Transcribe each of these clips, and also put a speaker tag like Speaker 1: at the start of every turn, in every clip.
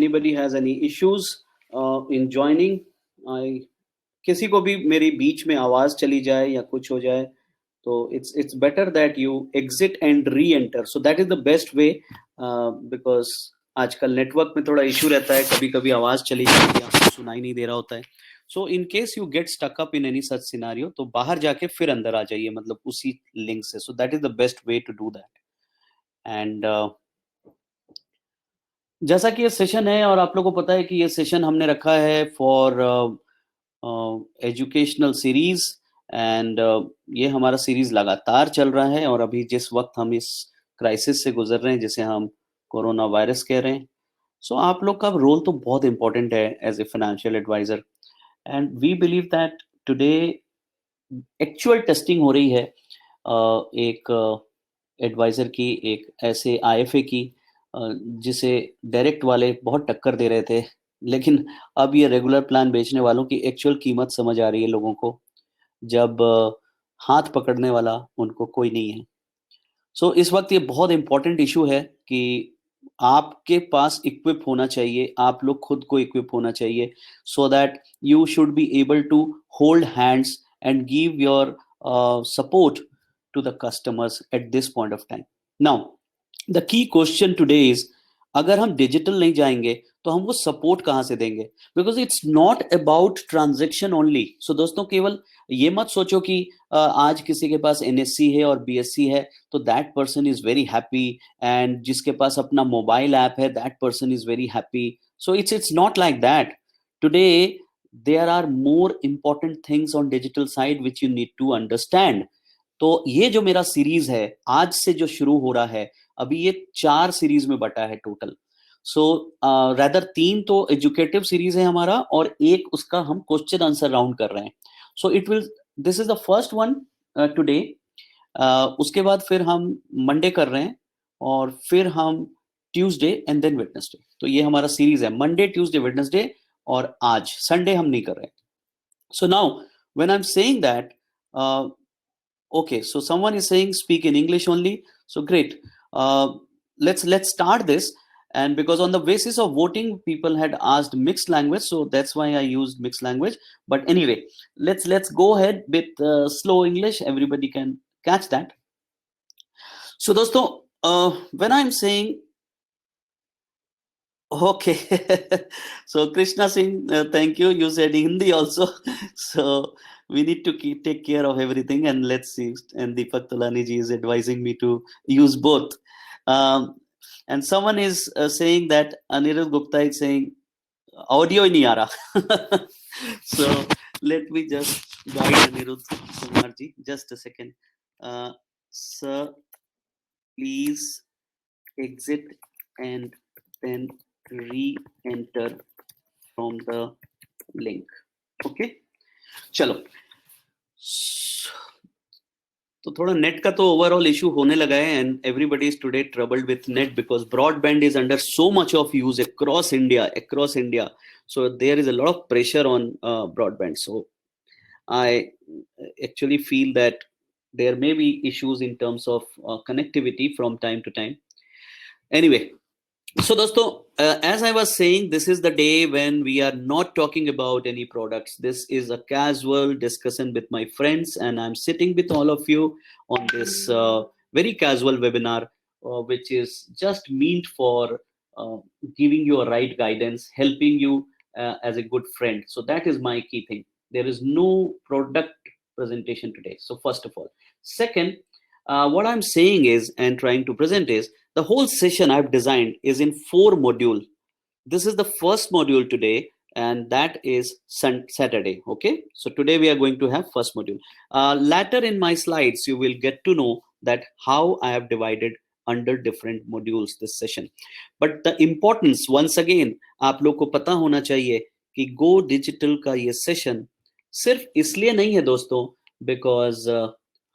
Speaker 1: anybody has any issues in joining, किसी को भी मेरी बीच में आवाज चली जाए या कुछ हो जाए, तो it's better that you exit and re-enter. So that is the best way, because आजकल नेटवर्क में थोड़ा इशू रहता है, कभी कभी आवाज चली जाती है, आपको सुनाई नहीं दे रहा होता है. So in case you get stuck up in any such scenario, तो बाहर जाके फिर अंदर आ जाइए, मतलब उसी लिंक से. So that is the best way to do that. And जैसा कि ये सेशन है, और आप लोगों को पता है कि ये सेशन हमने रखा है फॉर एजुकेशनल सीरीज, एंड ये हमारा सीरीज लगातार चल रहा है. और अभी जिस वक्त हम इस क्राइसिस से गुजर रहे हैं, जिसे हम कोरोना वायरस कह रहे हैं, सो आप लोग का रोल तो बहुत इंपॉर्टेंट है as a financial adviser. And we believe that today actual testing हो रही है एक एडवाइजर की, एक ऐसे आईएफए की जिसे डायरेक्ट वाले बहुत टक्कर दे रहे थे, लेकिन अब ये रेगुलर प्लान बेचने वालों की एक्चुअल कीमत समझ आ रही है लोगों को, जब हाथ पकड़ने वाला उनको कोई नहीं है. सो इस वक्त ये बहुत इंपॉर्टेंट इशू है कि आपके पास इक्विप होना चाहिए, आप लोग खुद को इक्विप होना चाहिए, so that you should be able to hold hands and give your support to the customers at this point of time. Now the key question today is, अगर हम डिजिटल नहीं जाएंगे तो हम वो सपोर्ट कहां से देंगे? Because it's not about transaction only. So दोस्तों, केवल ये मत सोचो कि आज किसी के पास एनएससी है और बीएससी है तो that person is very happy, and जिसके पास अपना मोबाइल ऐप है that person is very happy. So it's not like that. Today there are more important things on digital side which you need to understand. तो ये जो मेरा series है आज से जो शुरू हो रहा है, अभी ये 4 सीरीज में बटा है टोटल. सो रादर 3 तो एजुकेटिव सीरीज है हमारा, और एक उसका हम क्वेश्चन आंसर राउंड कर रहे हैं. So it will, this is the first one today. उसके बाद फिर हम मंडे कर रहे हैं, और फिर हम ट्यूसडे एंड देन वेडनेसडे. तो ये हमारा सीरीज है, मंडे, ट्यूसडे, वेडनेसडे, और आज संडे हम नहीं कर रहे. So now when I am saying that, okay, so someone is saying speak in English only. So great. Let's start this. And because on the basis of voting, people had asked mixed language, so that's why I used mixed language. But anyway, let's go ahead with slow English. Everybody can catch that. So dosto, when I'm saying, okay, so Krishna Singh, thank you. You said Hindi also. So we need to take care of everything, and let's see. And Deepak Tulani ji is advising me to use both. And someone is saying that Anirudh Gupta is saying audio nahi aa raha. So let me just guide Anirudh Kumar ji. Just a second. Sir, please exit and then re-enter from the link. Okay, चलो. तो थोड़ा net का तो overall issue होने लगा है, and everybody is today troubled with net because broadband is under so much of use across India. So there is a lot of pressure on broadband. So I actually feel that there may be issues in terms of connectivity from time to time. Anyway, so dosto, as I was saying, this is the day when we are not talking about any products. This is a casual discussion with my friends, and I'm sitting with all of you on this very casual webinar, which is just meant for giving you a right guidance, helping you as a good friend. So that is my key thing. There is no product presentation today. So first of all, second, what I'm saying is, and trying to present is, the whole session I've designed is in 4 modules. This is the first module today, and that is Saturday. Okay, so today we are going to have first module. Later in my slides, you will get to know that how I have divided under different modules this session. But the importance, once again, आप लोग को पता होना चाहिए कि Go Digital का ये session सिर्फ इसलिए नहीं है दोस्तों, because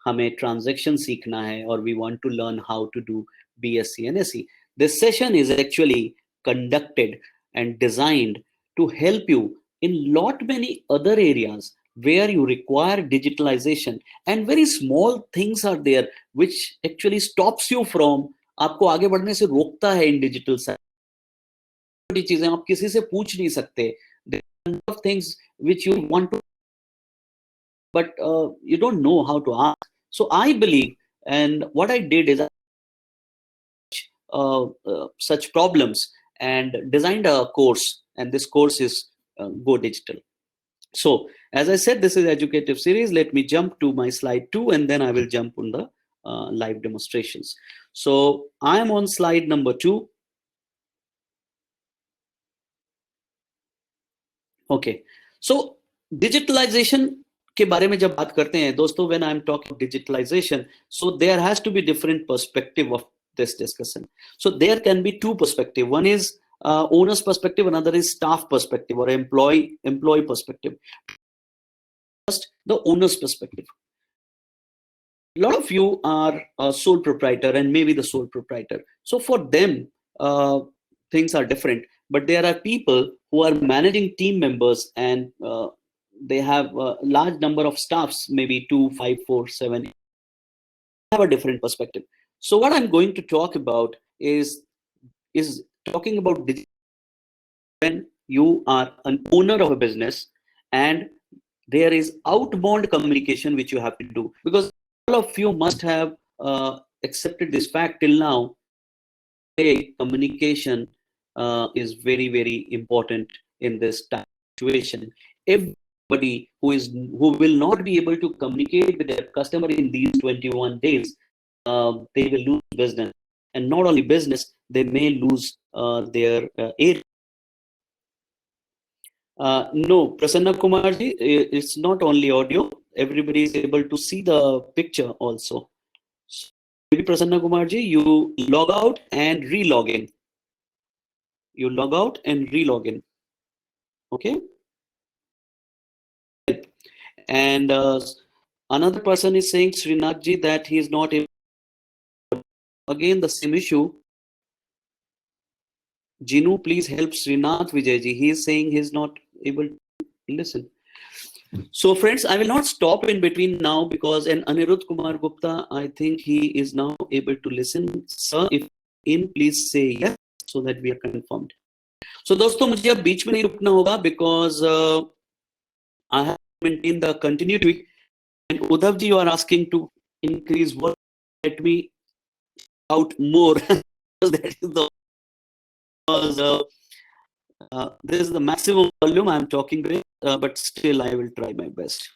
Speaker 1: हमें transaction सीखना है, और we want to learn how to do BSc and SC. This session is actually conducted and designed to help you in lot many other areas where you require digitalization, and very small things are there which actually stops you from, आपको आगे बढ़ने से रोकता है in digital side. छोटी चीजें आप किसी से पूछ नहीं सकते. There are a lot of things which you want to, but you don't know how to ask. So I believe, and what I did is such problems and designed a course, and this course is Go Digital. So as I said, this is educative series. Let me jump to my slide 2, and then I will jump on the live demonstrations. So I am on slide number 2. Okay, so digitalization के बारे में जब बात करते हैं दोस्तों, when I'm talking digitalization, so there has to be different perspective of this discussion. So there can be two perspective. One is owner's perspective, another is staff perspective or employee perspective. First, the owner's perspective. A lot of you are a sole proprietor and maybe the sole proprietor. So for them, things are different. But there are people who are managing team members, and they have a large number of staffs, maybe 2, 5, 4, 7. Have a different perspective. So what I'm going to talk about is talking about when you are an owner of a business and there is outbound communication which you have to do, because all of you must have accepted this fact till now. Communication is very, very important in this situation. Everybody who will not be able to communicate with their customer in these 21 days, they will lose business, and not only business, they may lose their area. No, Prasanna Kumarji, it's not only audio. Everybody is able to see the picture also. So, maybe Prasanna Kumarji, you log out and re-log in. You log out and re-log in. Okay. And another person is saying, Srinathji, that he is not able. Again, the same issue. Jinu, please help Srinath Vijayji. He is saying he is not able to listen. So friends, I will not stop in between now, because and Anirudh Kumar Gupta, I think he is now able to listen. Sir, if in, please say yes so that we are confirmed. So दोस्तों, मुझे अब बीच में नहीं रुकना होगा, because I have maintained the continuity. And Uddhav ji, you are asking to increase what? Let me out more. That is the this is the maximum volume I am talking with, but still I will try my best.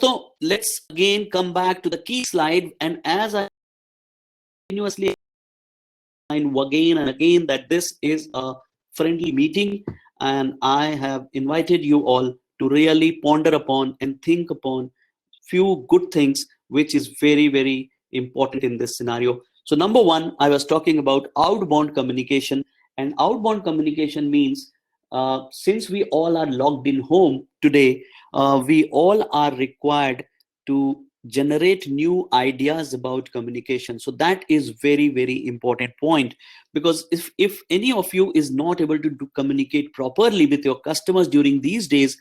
Speaker 1: So let's again come back to the key slide, and as I continuously again and again that this is a friendly meeting, and I have invited you all to really ponder upon and think upon few good things which is very, very important in this scenario. So number one, I was talking about outbound communication, and outbound communication means since we all are logged in home today, we all are required to generate new ideas about communication. So that is very, very important point, because if any of you is not able to communicate properly with your customers during these days,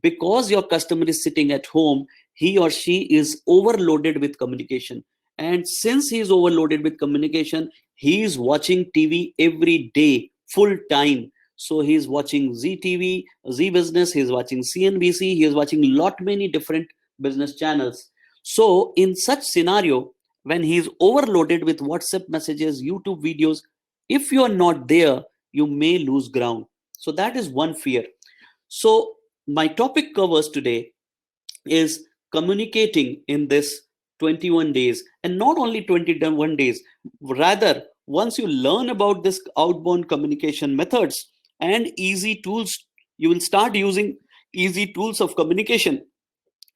Speaker 1: because your customer is sitting at home, he or she is overloaded with communication. And since he is overloaded with communication, he is watching TV every day, full time. So he is watching ZTV, Z Business, he is watching CNBC, he is watching lot many different business channels. So in such scenario, when he is overloaded with WhatsApp messages, YouTube videos, if you are not there, you may lose ground. So that is one fear. So my topic covers today is communicating in this 21 days, and not only 21 days, rather once you learn about this outbound communication methods and easy tools, you will start using easy tools of communication.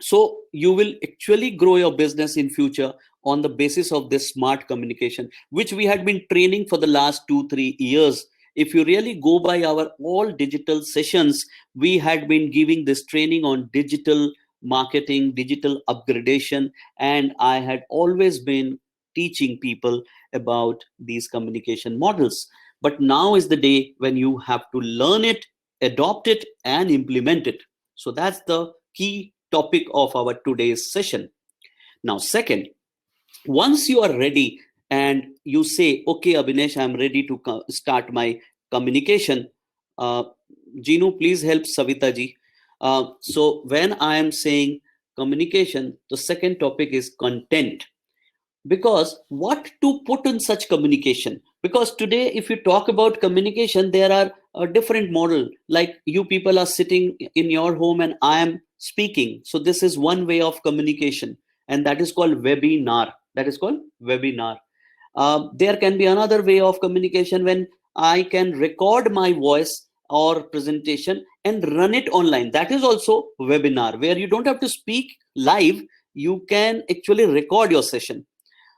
Speaker 1: So you will actually grow your business in future on the basis of this smart communication, which we had been training for the last 2-3 years. If you really go by our all digital sessions, we had been giving this training on digital marketing, digital upgradation, and I had always been teaching people about these communication models. But now is the day when you have to learn it, adopt it, and implement it. So that's the key topic of our today's session. Now, second, once you are ready and you say, okay, Abhinesh, I'm ready to start my communication. Uh, Jinu, please help Savita ji. So when I am saying communication, the second topic is content. Because what to put in such communication? Because today, if you talk about communication, there are a different model. Like you people are sitting in your home and I am speaking. So this is one way of communication, and that is called webinar. That is called webinar. There can be another way of communication when I can record my voice or presentation and run it online. That is also webinar, where you don't have to speak live. You can actually record your session.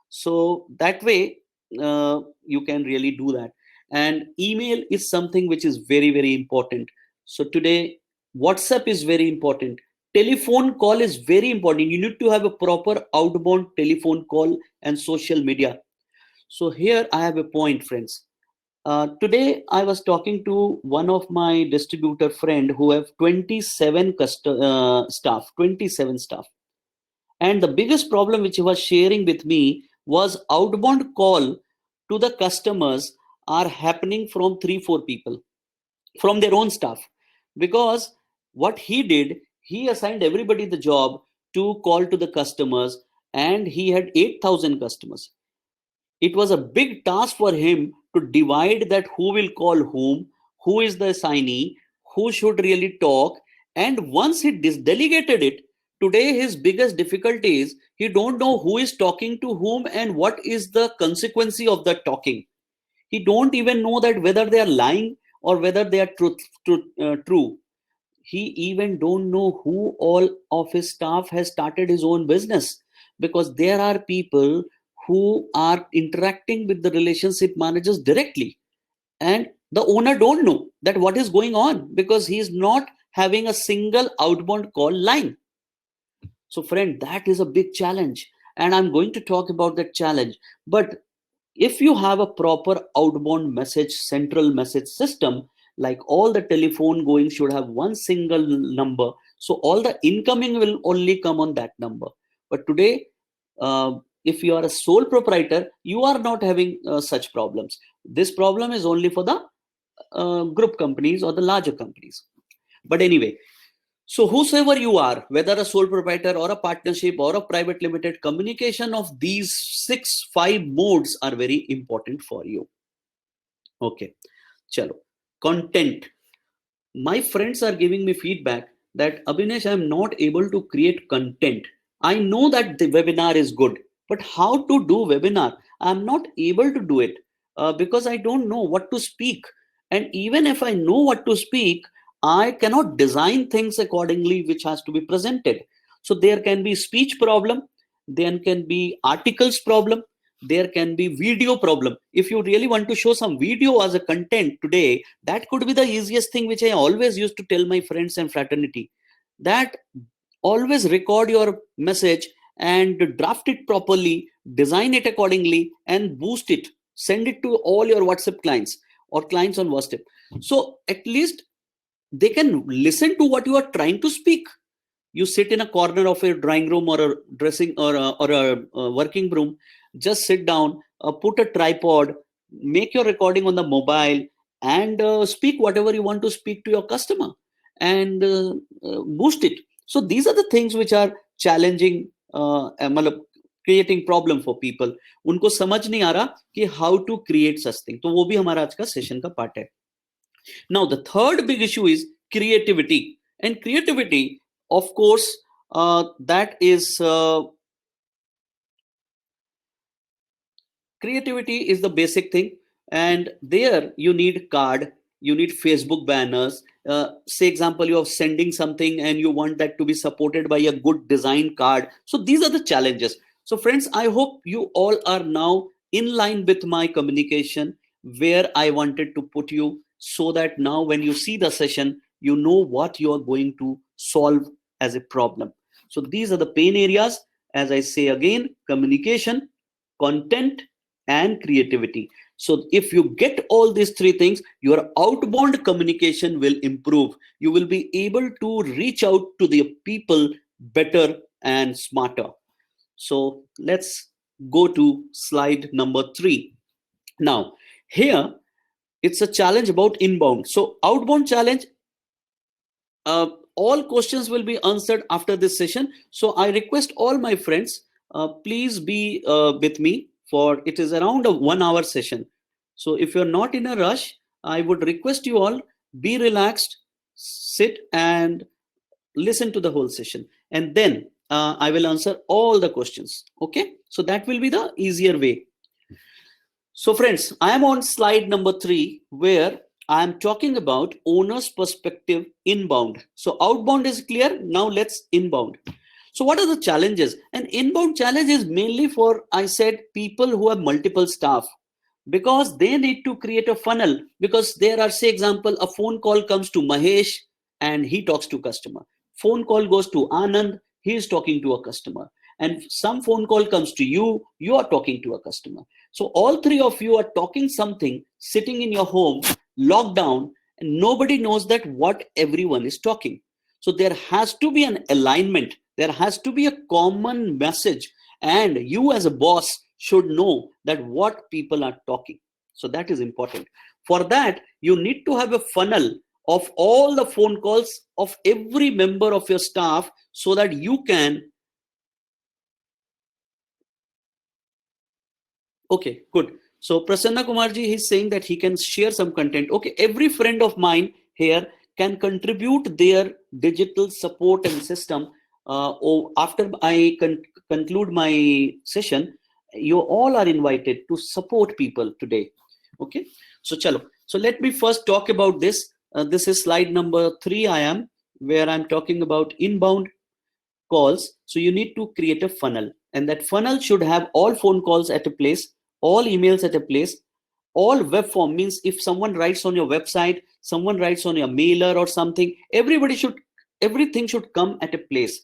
Speaker 1: So that way, you can really do that. And email is something which is very, very important. So today, WhatsApp is very important. Telephone call is very important. You need to have a proper outbound telephone call and social media. So here I have a point, friends. Today I was talking to one of my distributor friend who have 27 staff, 27 staff. And the biggest problem which he was sharing with me was outbound call to the customers are happening from 3, 4 people from their own staff. Because what he did, he assigned everybody the job to call to the customers, and he had 8,000 customers. It was a big task for him to divide that who will call whom, who is the assignee, who should really talk. And once he delegated it, today his biggest difficulty is he don't know who is talking to whom and what is the consequence of the talking. He don't even know that whether they are lying or whether they are true. He even don't know who all of his staff has started his own business, because there are people who are interacting with the relationship managers directly, and the owner don't know that what is going on because he is not having a single outbound call line. So friend, that is a big challenge, and I'm going to talk about that challenge. But if you have a proper outbound message, central message system, like all the telephone going should have one single number, so all the incoming will only come on that number. But today, if you are a sole proprietor, you are not having such problems. This problem is only for the group companies or the larger companies. But anyway, so whosoever you are, whether a sole proprietor or a partnership or a private limited, communication of these 5 modes are very important for you. Okay, chalo. Content. My friends are giving me feedback that Abhinesh, I'm not able to create content. I know that the webinar is good, but how to do webinar? I'm not able to do it because I don't know what to speak. And even if I know what to speak, I cannot design things accordingly, which has to be presented. So there can be speech problem, there can be articles problem, there can be video problem. If you really want to show some video as a content today, that could be the easiest thing, which I always used to tell my friends and fraternity, that always record your message and draft it properly, design it accordingly, and boost it, send it to all your WhatsApp clients or clients on WhatsApp, so at least they can listen to what you are trying to speak. You sit in a corner of a drawing room or a dressing or a working room, just sit down, put a tripod, make your recording on the mobile, and speak whatever you want to speak to your customer, and boost it. So these are the things which are challenging, मतलब creating problem for people. उनको समझ नहीं आ रहा कि how to create such thing. तो वो भी हमारा आज का सेशन का पार्ट है. Now, the third big issue is creativity. And creativity, of course, that is creativity is the basic thing. And there you need card, you need Facebook banners. Say example, you are sending something and you want that to be supported by a good design card. So these are the challenges. So friends, I hope you all are now in line with my communication, where I wanted to put you, so that now when you see the session, you know what you are going to solve as a problem. So these are the pain areas. As I say again, communication, content, and creativity. So if you get all these 3 things, your outbound communication will improve. You will be able to reach out to the people better and smarter. So let's go to slide number 3. Now, here it's a challenge about inbound. So outbound challenge, all questions will be answered after this session. So I request all my friends, please be with me, for it is around a 1 hour session. So if you're not in a rush, I would request you all, be relaxed, sit and listen to the whole session, and then I will answer all the questions. Okay, so that will be the easier way. So friends, I am on slide number 3, where I am talking about owner's perspective inbound. So outbound is clear. Now let's inbound. So what are the challenges? An inbound challenge is mainly for, I said, people who have multiple staff, because they need to create a funnel, because there are, say example, a phone call comes to Mahesh and he talks to customer. Phone call goes to Anand, he is talking to a customer. And some phone call comes to you, you are talking to a customer. So all three of you are talking something, sitting in your home, locked down, and nobody knows that what everyone is talking. So there has to be an alignment. There has to be a common message, and you as a boss should know that what people are talking. So that is important. For that, you need to have a funnel of all the phone calls of every member of your staff, so that you can. Okay, good. So Prasanna Kumarji, he's saying that he can share some content. Okay, every friend of mine here can contribute their digital support and system. After I conclude my session, you all are invited to support people today. Okay, so chalo. So let me first talk about this. This is slide number 3. I am where I'm talking about inbound calls. So you need to create a funnel, and that funnel should have all phone calls at a place, all emails at a place, all web form. Means if someone writes on your website, someone writes on your mailer or something, everything should come at a place.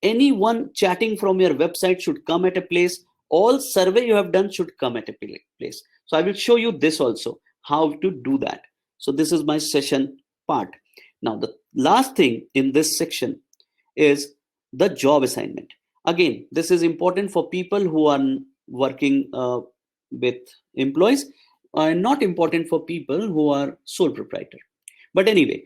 Speaker 1: Anyone chatting from your website should come at a place. All survey you have done should come at a place. So I will show you this also, how to do that. So this is my session part. Now the last thing in this section is the job assignment. Again, this is important for people who are working with employees, and not important for people who are sole proprietor. But anyway,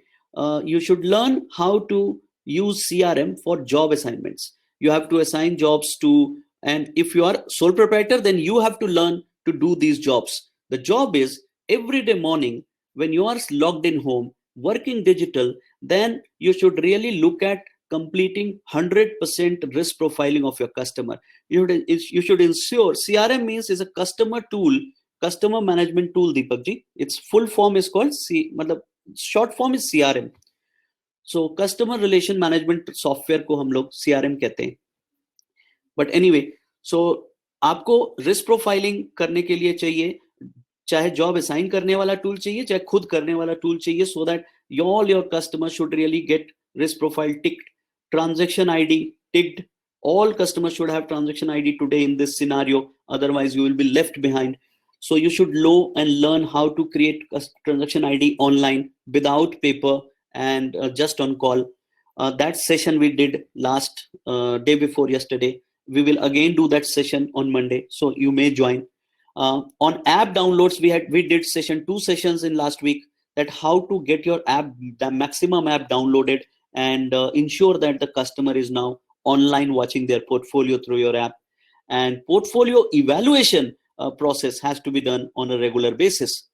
Speaker 1: you should learn how to use CRM for job assignments. You have to assign jobs to, and if you are sole proprietor, then you have to learn to do these jobs. The job is every day morning when you are logged in home, working digital, then you should really look at completing 100% risk profiling of your customer. You should ensure, CRM means is a customer tool, customer management tool, Deepak ji. Its full form is called short form is CRM. So customer relation management software को हम लोग CRM कहते हैं. But anyway, so आपको risk profiling करने के लिए चाहिए, चाहे जॉब असाइन करने वाला टूल चाहिए, चाहे खुद करने वाला टूल चाहिए, so that all your customers should really get risk profile ticked. Transaction ID ticked. All customers should have transaction ID today in this scenario, otherwise you will be left behind. So you should know and learn how to create transaction ID online without paper and just on call. That session we did last day before yesterday. We will again do that session on Monday, so you may join. On app downloads, we did two sessions in last week, that how to get your app, the maximum app downloaded, and ensure that the customer is now online watching their portfolio through your app. And portfolio evaluation process has to be done on a regular basis.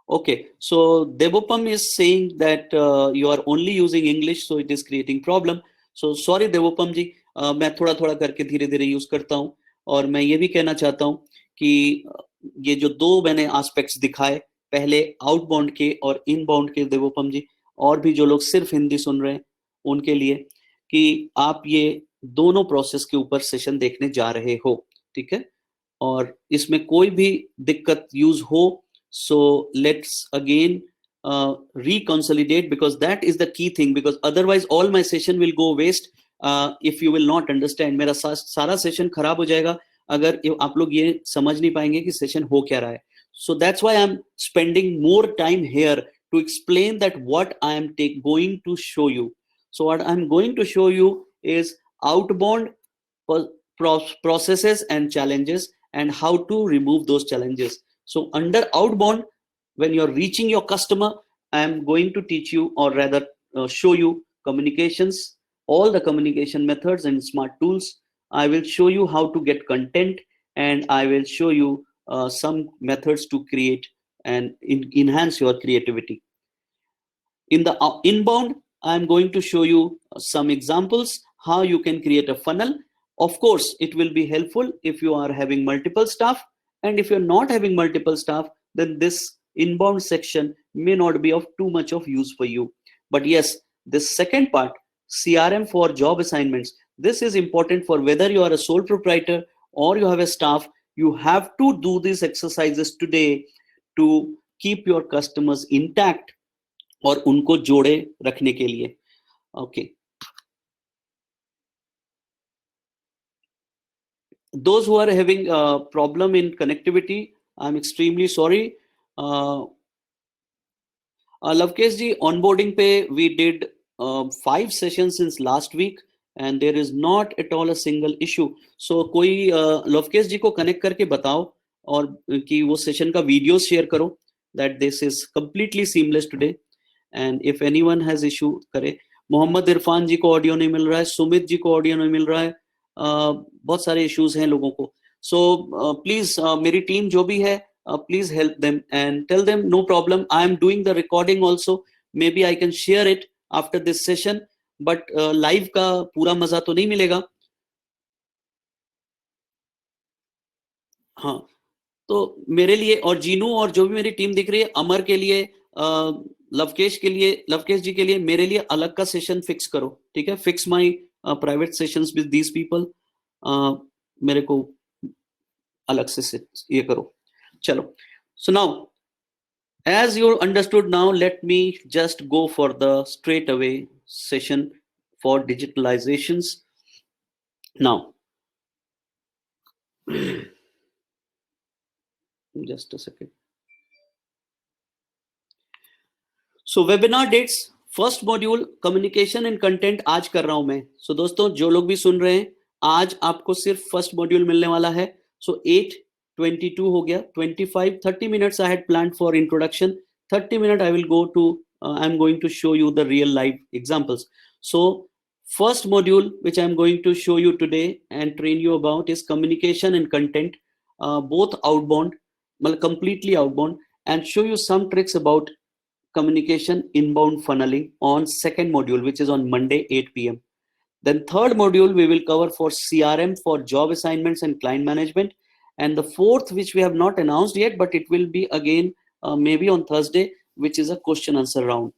Speaker 1: Okay, so Devopam is saying that you are only using English, so it is creating problem. So sorry Devopam जी, मैं थोड़ा थोड़ा करके धीरे धीरे use करता हूँ. और मैं ये भी कहना चाहता हूँ कि ये जो दो मैंने एस्पेक्ट्स दिखाए, पहले आउटबाउंड के और इनबाउंड के, देवोपम जी, और भी जो लोग सिर्फ हिंदी सुन रहे हैं उनके लिए, कि आप ये दोनों प्रोसेस के ऊपर सेशन देखने जा रहे हो, ठीक है. और इसमें कोई भी दिक्कत यूज हो, so let's again reconsolidate, because that is the key thing, because otherwise all my session will go waste if you will not understand. मेरा सारा सेशन खराब हो जाएगा अगर आप लोग ये समझ नहीं पाएंगे कि सेशन हो क्या रहा है. So that's why I'm spending more time here to explain that what I am going to show you. So what I'm going to show you is outbound processes and challenges, and how to remove those challenges. So under outbound, when you're reaching your customer, I am going to teach you, or rather show you communications, all the communication methods and smart tools. I will show you how to get content, and I will show you some methods to create and enhance your creativity. In the inbound, I'm going to show you some examples how you can create a funnel. Of course, it will be helpful if you are having multiple staff, and if you're not having multiple staff, then this inbound section may not be of too much of use for you. But yes, this second part, CRM for job assignments, this is important for whether you are a sole proprietor or you have a staff. You have to do these exercises today to keep your customers intact और उनको जोड़े रखने के लिए. Okay, those who are having a problem in connectivity, I'm extremely sorry. Lavkesh ji, onboarding pe we did 5 sessions since last week, and there is not at all a single issue. So कोई लवकेश जी को connect करके बताओ और कि वो session का video share करो, that this is completely seamless today. And if anyone has issue करे. मोहम्मद इरफान जी को ऑडियो नहीं मिल रहा है, सुमित जी को ऑडियो नहीं मिल रहा है, बहुत सारे इश्यूज हैं लोगों को. सो प्लीज मेरी टीम जो भी है, please help them and tell them no problem, I am doing the recording also, maybe I can share it after this session, but live का पूरा मजा तो नहीं मिलेगा. हाँ, तो मेरे लिए और जीनू और जो भी मेरी टीम दिख रही है, अमर के लिए, लवकेश के लिए, लवकेश जी के लिए, मेरे लिए अलग का सेशन फिक्स करो, ठीक है. Fix my private sessions with these people, मेरे को अलग से ये करो. चलो, so now as you understood, now let me just go for the straight away session for digitalizations now. Just a second. So webinar dates, first module communication and content आज कर रहा हूं मैं. सो दोस्तों जो लोग भी सुन रहे हैं, आज आपको सिर्फ फर्स्ट मॉड्यूल मिलने वाला है. सो 8:22 हो गया, 25 30 minutes I had planned for introduction. 30 minute I will go to, I am going to show you the real life examples. So first module which I am going to show you today and train you about is communication and content, both outbound, well, completely outbound, and show you some tricks about communication inbound funneling on second module, which is on Monday 8 p.m. Then third module we will cover for CRM for job assignments and client management, and the fourth, which we have not announced yet, but it will be again maybe on Thursday, which is a question answer round.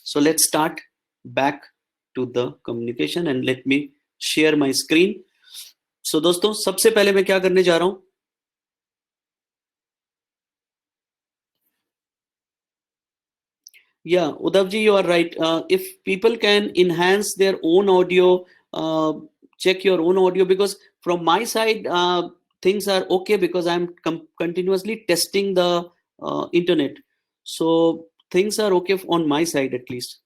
Speaker 1: So let's start back to the communication and let me share my screen. So दोस्तों सबसे पहले मैं क्या करने जा रहा हूं, yeah, Udav ji, you are right. If people can enhance their own audio, check your own audio, because from my side things are okay, because I'm continuously testing the internet, so things are okay on my side at least.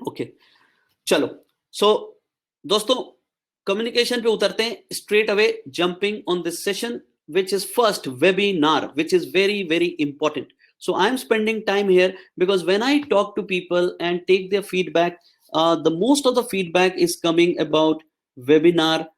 Speaker 1: Okay, चलो. So दोस्तों communication पे उतरते हैं straight away, jumping on this session, which is first webinar, which is very very important. So I'm spending time here because when I talk to people and take their feedback, the most of the feedback is coming about webinar,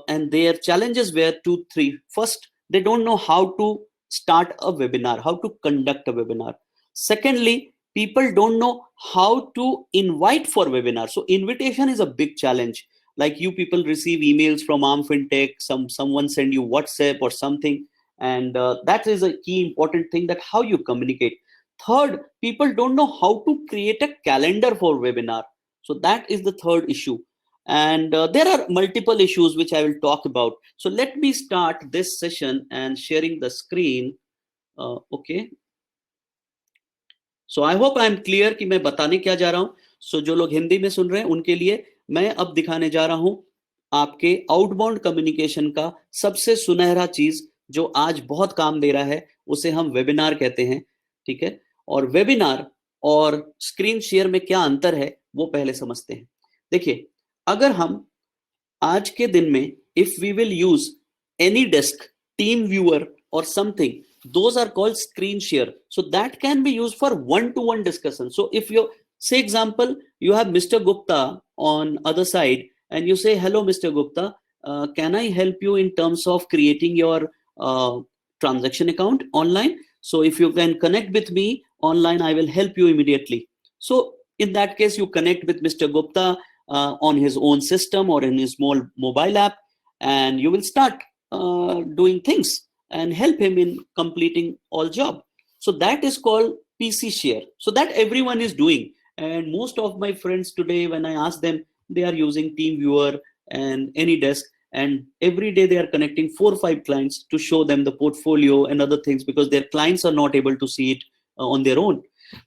Speaker 1: and their challenges were 2 3. First, they don't know how to start a webinar, how to conduct a webinar. Secondly, people don't know how to invite for webinar. So invitation is a big challenge. Like you people receive emails from Arm FinTech, someone send you WhatsApp or something, and that is a key important thing, that how you communicate. Third, people don't know how to create a calendar for webinar. So that is the third issue, and there are multiple issues which I will talk about. So let me start this session and sharing the screen. Okay, so I hope I am clear कि मैं बताने क्या जा रहा हूं. सो जो लोग हिंदी में सुन रहे हैं उनके लिए मैं अब दिखाने जा रहा हूं आपके आउटबाउंड कम्युनिकेशन का सबसे सुनहरा चीज, जो आज बहुत काम दे रहा है, उसे हम वेबिनार कहते हैं, ठीक है. और वेबिनार और स्क्रीन शेयर में क्या अंतर है वो पहले समझते हैं. देखिए, अगर हम आज के दिन में if we will use any desk, team viewer or something, those are called screen share. So that can be used for one-to-one discussion. So if you say example, you have Mr. Gupta on other side and you say, hello Mr. Gupta, can I help you in terms of creating your transaction account online? So if you can connect with me online, I will help you immediately. So in that case, you connect with Mr. Gupta on his own system or in his small mobile app, and you will start doing things and help him in completing all job. So that is called PC share. So that everyone is doing. And most of my friends today, when I ask them, they are using TeamViewer and AnyDesk, and every day they are connecting 4 or 5 clients to show them the portfolio and other things because their clients are not able to see it on their own.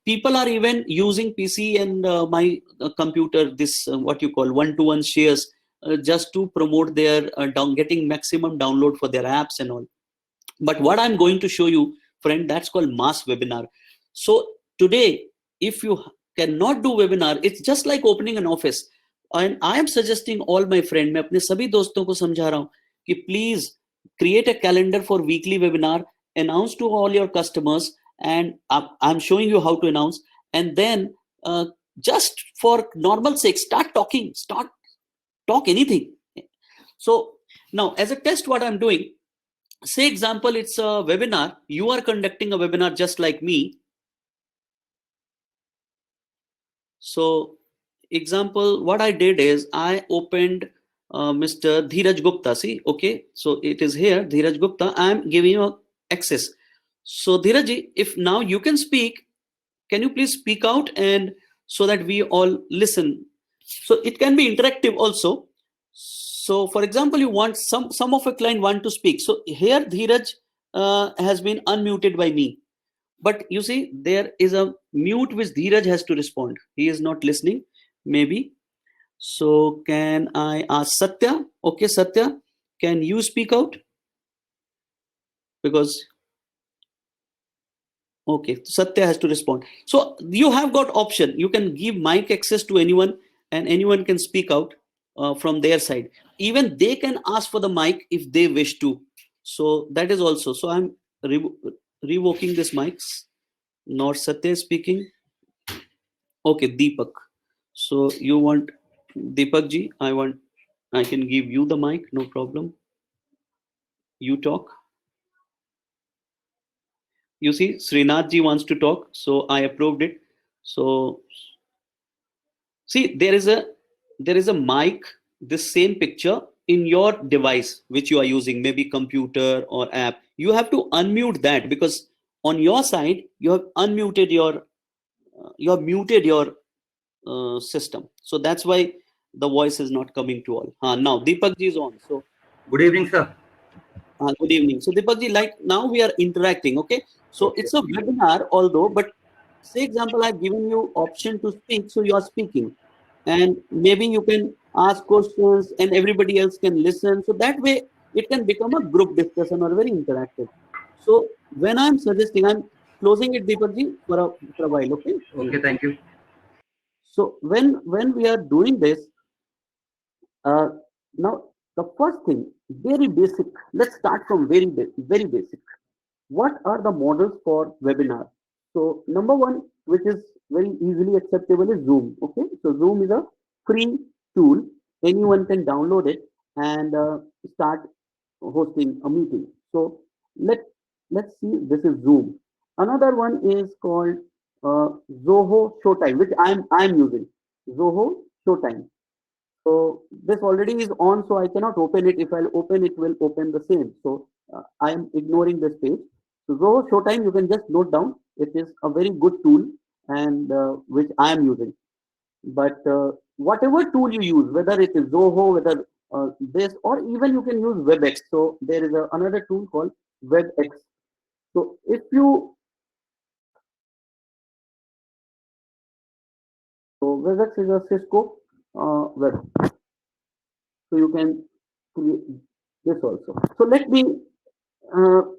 Speaker 1: People are even using PC and my computer, this what you call one-to-one shares, just to promote their getting maximum download for their apps and all. But what I'm going to show you, friend, that's called mass webinar. So today, if you cannot do webinar, it's just like opening an office. And I am suggesting all my friend, मैं अपने सभी दोस्तों को समझा रहा हूँ कि please create a calendar for weekly webinar, announce to all your customers, and I'm showing you how to announce, and then just for normal sake, start talking, talk anything. So now, as a test, what I'm doing, say example, it's a webinar, you are conducting a webinar just like me. So example, what I did is I opened Mr. Dheeraj Gupta. See, okay, so it is here, Dheeraj Gupta. I'm giving you access. So Dheeraj, if now you can speak, can you please speak out and so that we all listen? So it can be interactive also. So for example, you want some of a client want to speak. So here Dheeraj has been unmuted by me. But you see, there is a mute which Dheeraj has to respond. He is not listening, maybe. So can I ask Satya? Okay, Satya, can you speak out? Because, okay, Satya has to respond. So you have got option. You can give mic access to anyone and anyone can speak out from their side. Even they can ask for the mic if they wish to. So that is also. So I'm revoking this mics. Not Satya speaking. Okay, Deepak. So you want Deepak ji? I can give you the mic, no problem. You talk. You see, Srinath ji wants to talk, so I approved it. So see, there is a mic, this same picture in your device which you are using, maybe computer or app. You have to unmute that because on your side you have unmuted you have muted your system. So that's why the voice is not coming to all. Now Deepak ji is on. So
Speaker 2: Good evening, sir.
Speaker 1: good evening. So Deepak ji, like now we are interacting. Okay. So
Speaker 2: Okay.
Speaker 1: it's a webinar, although, but say example, I've given you option to speak, so you are speaking, and maybe you can ask questions, and everybody else can listen. So that way, it can become a group discussion or very interactive. So when I'm suggesting, I'm closing it, Deepak ji, for a while. Okay.
Speaker 2: Okay, thank you.
Speaker 1: So when we are doing this, uh, now the first thing, very basic. Let's start from very basic. What are the models for webinar? So number one, which is very easily acceptable, is Zoom. Okay, so Zoom is a free tool. Anyone can download it and start hosting a meeting. So let let's see. This is Zoom. Another one is called Zoho Showtime, which I'm using. Zoho Showtime. So this already is on, so I cannot open it. If I'll open it, will open the same. So I am ignoring this page. So Zoho Showtime, you can just note down. It is a very good tool and which I am using. But whatever tool you use, whether it is Zoho, whether this, or even you can use WebEx. So there is another tool called WebEx. So if you, so WebEx is a Cisco web. So you can create this also. So let me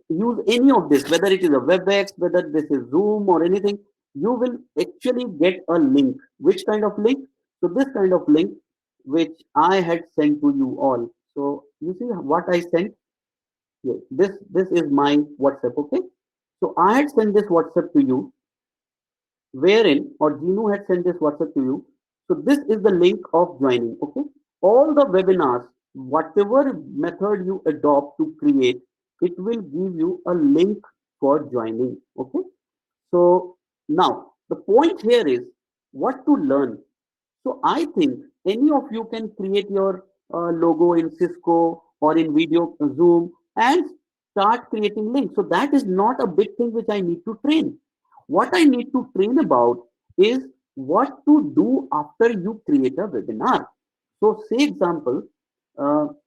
Speaker 1: use any of this, whether it is a WebEx, whether this is Zoom or anything, you will actually get a link. Which kind of link? So this kind of link, which I had sent to you all. So you see what I sent. Yeah, this is my WhatsApp. Okay. So I had sent this WhatsApp to you, wherein or Ginu had sent this WhatsApp to you. So this is the link of joining. Okay. All the webinars, whatever method you adopt to create, it will give you a link for joining. Okay. So now the point here is what to learn. So I think any of you can create your logo in Cisco or in video Zoom and start creating links. So that is not a big thing which I need to train. What I need to train about is what to do after you create a webinar. So say example,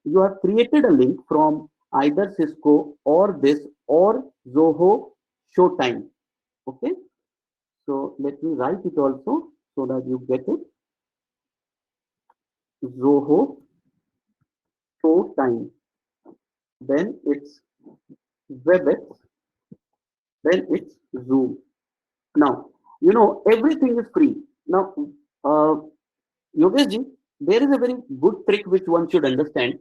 Speaker 1: you have created a link from either Cisco or this or Zoho Showtime. Okay. So let me write it also so that you get it. Zoho Showtime, then it's WebEx, then it's Zoom. Now, everything is free. Now, uh, Yogesh ji, there is a very good trick which one should understand.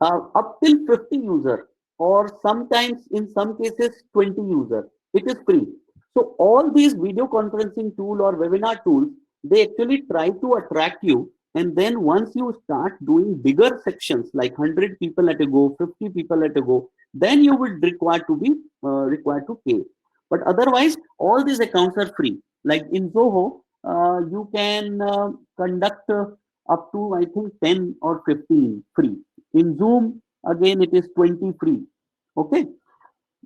Speaker 1: Up till 50 user or sometimes in some cases 20 user, it is free. So all these video conferencing tool or webinar tools, they actually try to attract you. And then once you start doing bigger sections like 100 people at a go, 50 people at a go, then you would required to pay. But otherwise, all these accounts are free. Like in Zoho, you can conduct up to I think 10 or 15 free. In Zoom, again it is 20 free. Okay,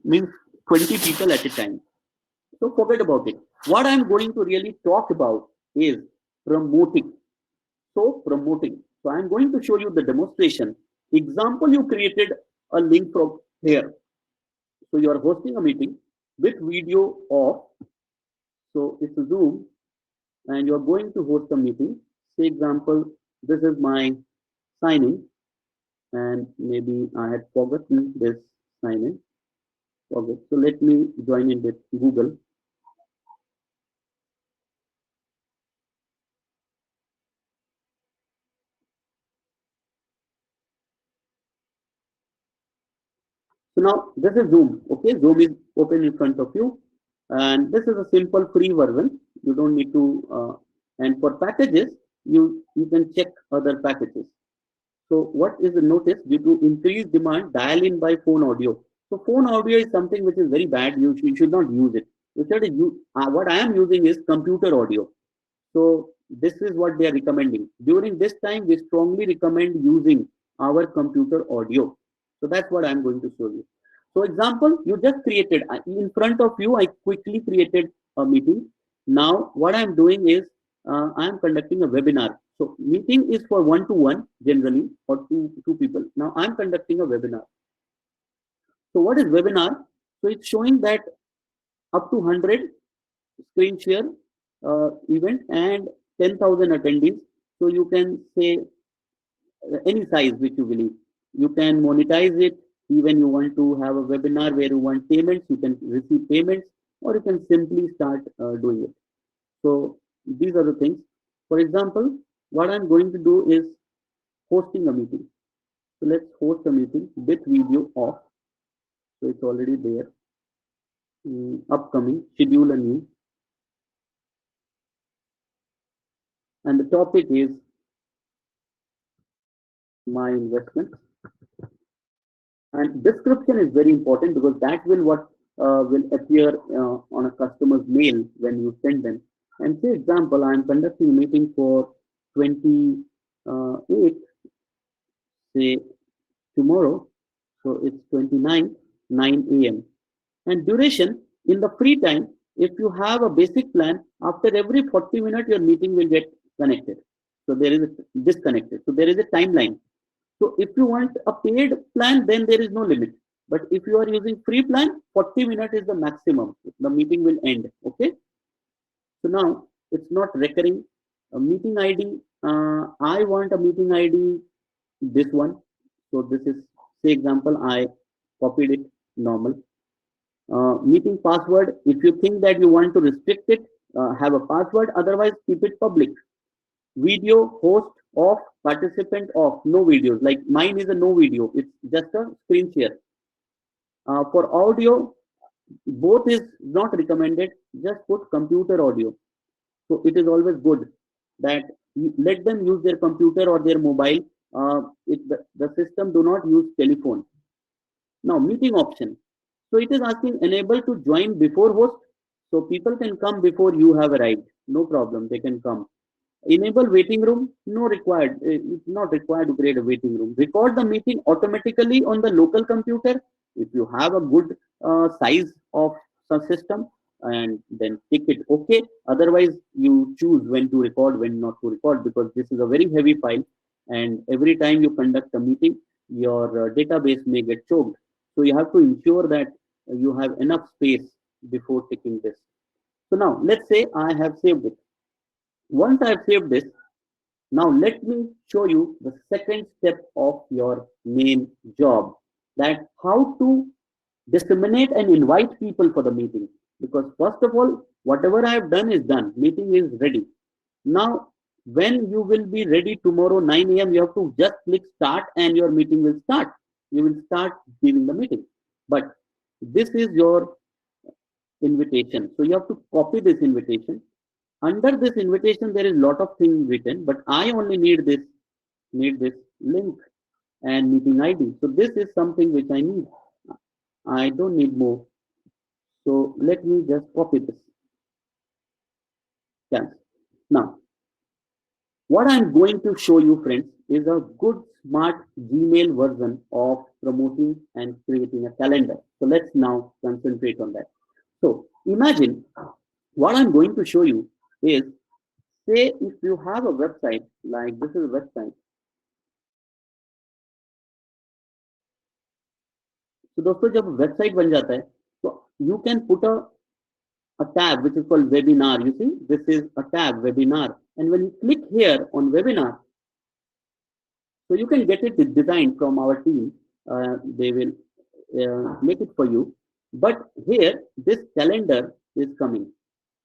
Speaker 1: means 20 people at a time. So forget about it. What I'm going to really talk about is promoting. So promoting. So I'm going to show you the demonstration. Example, you created a link from here. So you are hosting a meeting with video off. So it's a Zoom and you're going to host a meeting. Say example, this is my sign in and maybe I had forgotten this sign in. Okay, so let me join in with Google. So now this is Zoom. Okay, Zoom is open in front of you, and this is a simple free version. You don't need to. And for packages, you can check other packages. So what is the notice due to increased demand? Dial in by phone audio. So phone audio is something which is very bad. You should not use it. Instead, what I am using is computer audio. So this is what they are recommending. During this time, we strongly recommend using our computer audio. So that's what I'm going to show you. So example, you just created, in front of you, I quickly created a meeting. Now what I'm doing is, I'm conducting a webinar. So meeting is for one-to-one generally or two people. Now I'm conducting a webinar. So what is webinar? So it's showing that up to 100 screen share event and 10,000 attendees. So you can say any size which you believe. You can monetize it. Even you want to have a webinar where you want payments, you can receive payments, or you can simply start doing it. So these are the things. For example, what I'm going to do is hosting a meeting. So let's host a meeting with video off. So it's already there. Upcoming, schedule a new. And the topic is my investment. And description is very important because that will what will appear on a customer's mail when you send them. And say example, I'm conducting a meeting for 28, say tomorrow. So it's 29, 9 a.m. And duration in the free time, if you have a basic plan, after every 40 minutes, your meeting will get connected. So there is a disconnected. So there is a timeline. So if you want a paid plan, then there is no limit. But if you are using free plan, 40 minutes is the maximum. The meeting will end. Okay. So now it's not recurring. A meeting ID. I want a meeting ID. This one. So this is, say example, I copied it normal. Meeting password. If you think that you want to restrict it, have a password. Otherwise, keep it public. Video host. Off, participant off, no videos. Like mine is a no video. It's just a screen share. For audio, both is not recommended. Just put computer audio. So it is always good that you let them use their computer or their mobile. The system do not use telephone. Now meeting option. So it is asking enable to join before host. So people can come before you have arrived. No problem. They can come. Enable waiting room, no required. It's not required to create a waiting room. Record the meeting automatically on the local computer. If you have a good size of some system, and then tick it okay. Otherwise, you choose when to record, when not to record, because this is a very heavy file, and every time you conduct a meeting, your database may get choked. So you have to ensure that you have enough space before ticking this. So now let's say I have saved it. Once I've saved this, now let me show you the second step of your main job, that how to disseminate and invite people for the meeting. Because first of all, whatever I have done is done. Meeting is ready. Now, when you will be ready tomorrow 9 a.m., you have to just click start and your meeting will start. You will start giving the meeting. But this is your invitation. So you have to copy this invitation. Under this invitation, there is lot of things written, but I only need this link and meeting ID. So this is something which I need. I don't need more. So let me just copy this. Yes. Now, what I'm going to show you, friends, is a good smart Gmail version of promoting and creating a calendar. So let's now concentrate on that. So imagine what I'm going to show you is, say if you have a website, like this is a website. तो दोस्तों जब website बन जाता है तो you can put a tab which is called webinar. You see, this is a tab webinar, and when you click here on webinar, so you can get it designed from our team. They will make it for you. But here, this calendar is coming.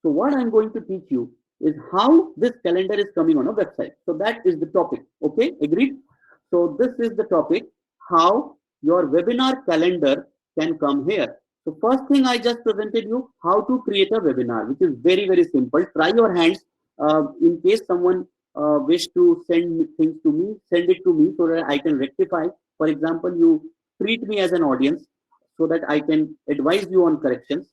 Speaker 1: So what I'm going to teach you is how this calendar is coming on a website. So that is the topic. Okay, agreed? So this is the topic, how your webinar calendar can come here. So first thing I just presented you, how to create a webinar, which is very, very simple. Try your hands. In case someone wish to send things to me, send it to me so that I can rectify. For example, you treat me as an audience so that I can advise you on corrections,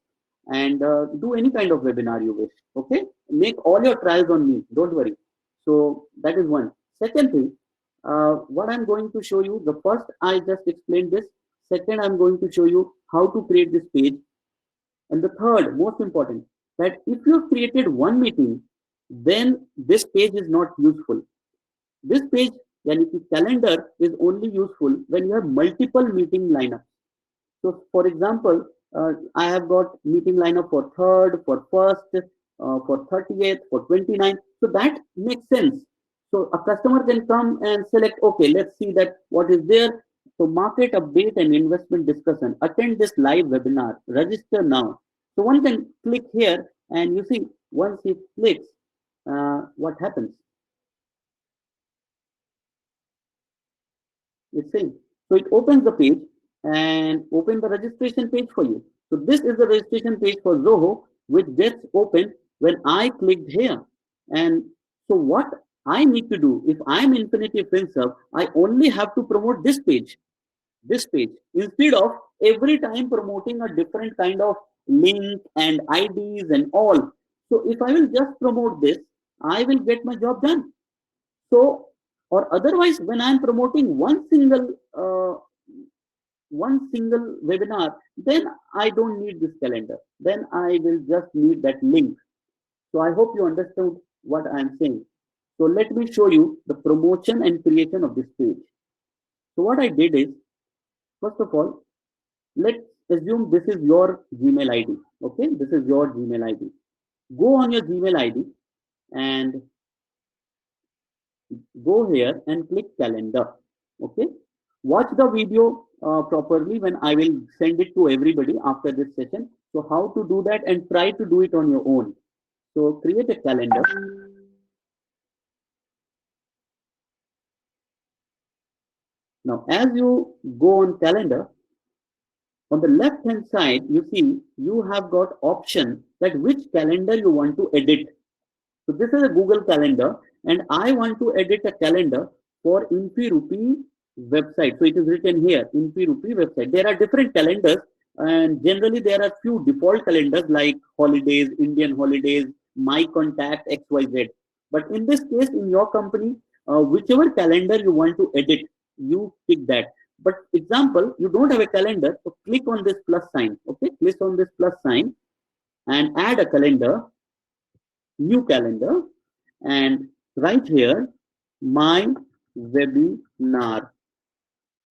Speaker 1: and do any kind of webinar you wish. Okay, make all your trials on me, don't worry. So that is one. Second thing, what I'm going to show you, the first I just explained this. Second, I'm going to show you how to create this page. And the third, most important, that if you've created one meeting, then this page is not useful. This page, yani ki calendar, is only useful when you have multiple meeting lineups. So for example, I have got meeting lineup for 3rd, for 1st, for 30th, for 29th. So that makes sense. So a customer can come and select, okay, let's see that what is there. So market update and investment discussion. Attend this live webinar. Register now. So one can click here and you see once it clicks, what happens? It's saying. So it opens the page and open the registration page for you. So this is the registration page for Zoho, which gets open when I clicked here. And so what I need to do, if I'm Infinity FinServe, I only have to promote this page, instead of every time promoting a different kind of link and IDs and all. So if I will just promote this, I will get my job done. So, or otherwise, when I'm promoting one single webinar, then I don't need this calendar. Then I will just need that link. So I hope you understood what I'm saying. So let me show you the promotion and creation of this page. So what I did is, first of all, let's assume this is your Gmail ID. Okay, this is your Gmail ID. Go on your Gmail ID and go here and click calendar. Okay, watch the video properly when I will send it to everybody after this session. So how to do that, and try to do it on your own. So create a calendar. Now, as you go on calendar, on the left hand side, you see you have got option that which calendar you want to edit. So this is a Google Calendar, and I want to edit a calendar for InfiRupee website. So it is written here, InfiRupee website. There are different calendars, and generally there are few default calendars like holidays, Indian holidays, my contact, XYZ. But in this case, in your company, whichever calendar you want to edit, you pick that. But example, you don't have a calendar, so click on this plus sign. Okay, click on this plus sign and add a calendar, new calendar, and right here my webinar,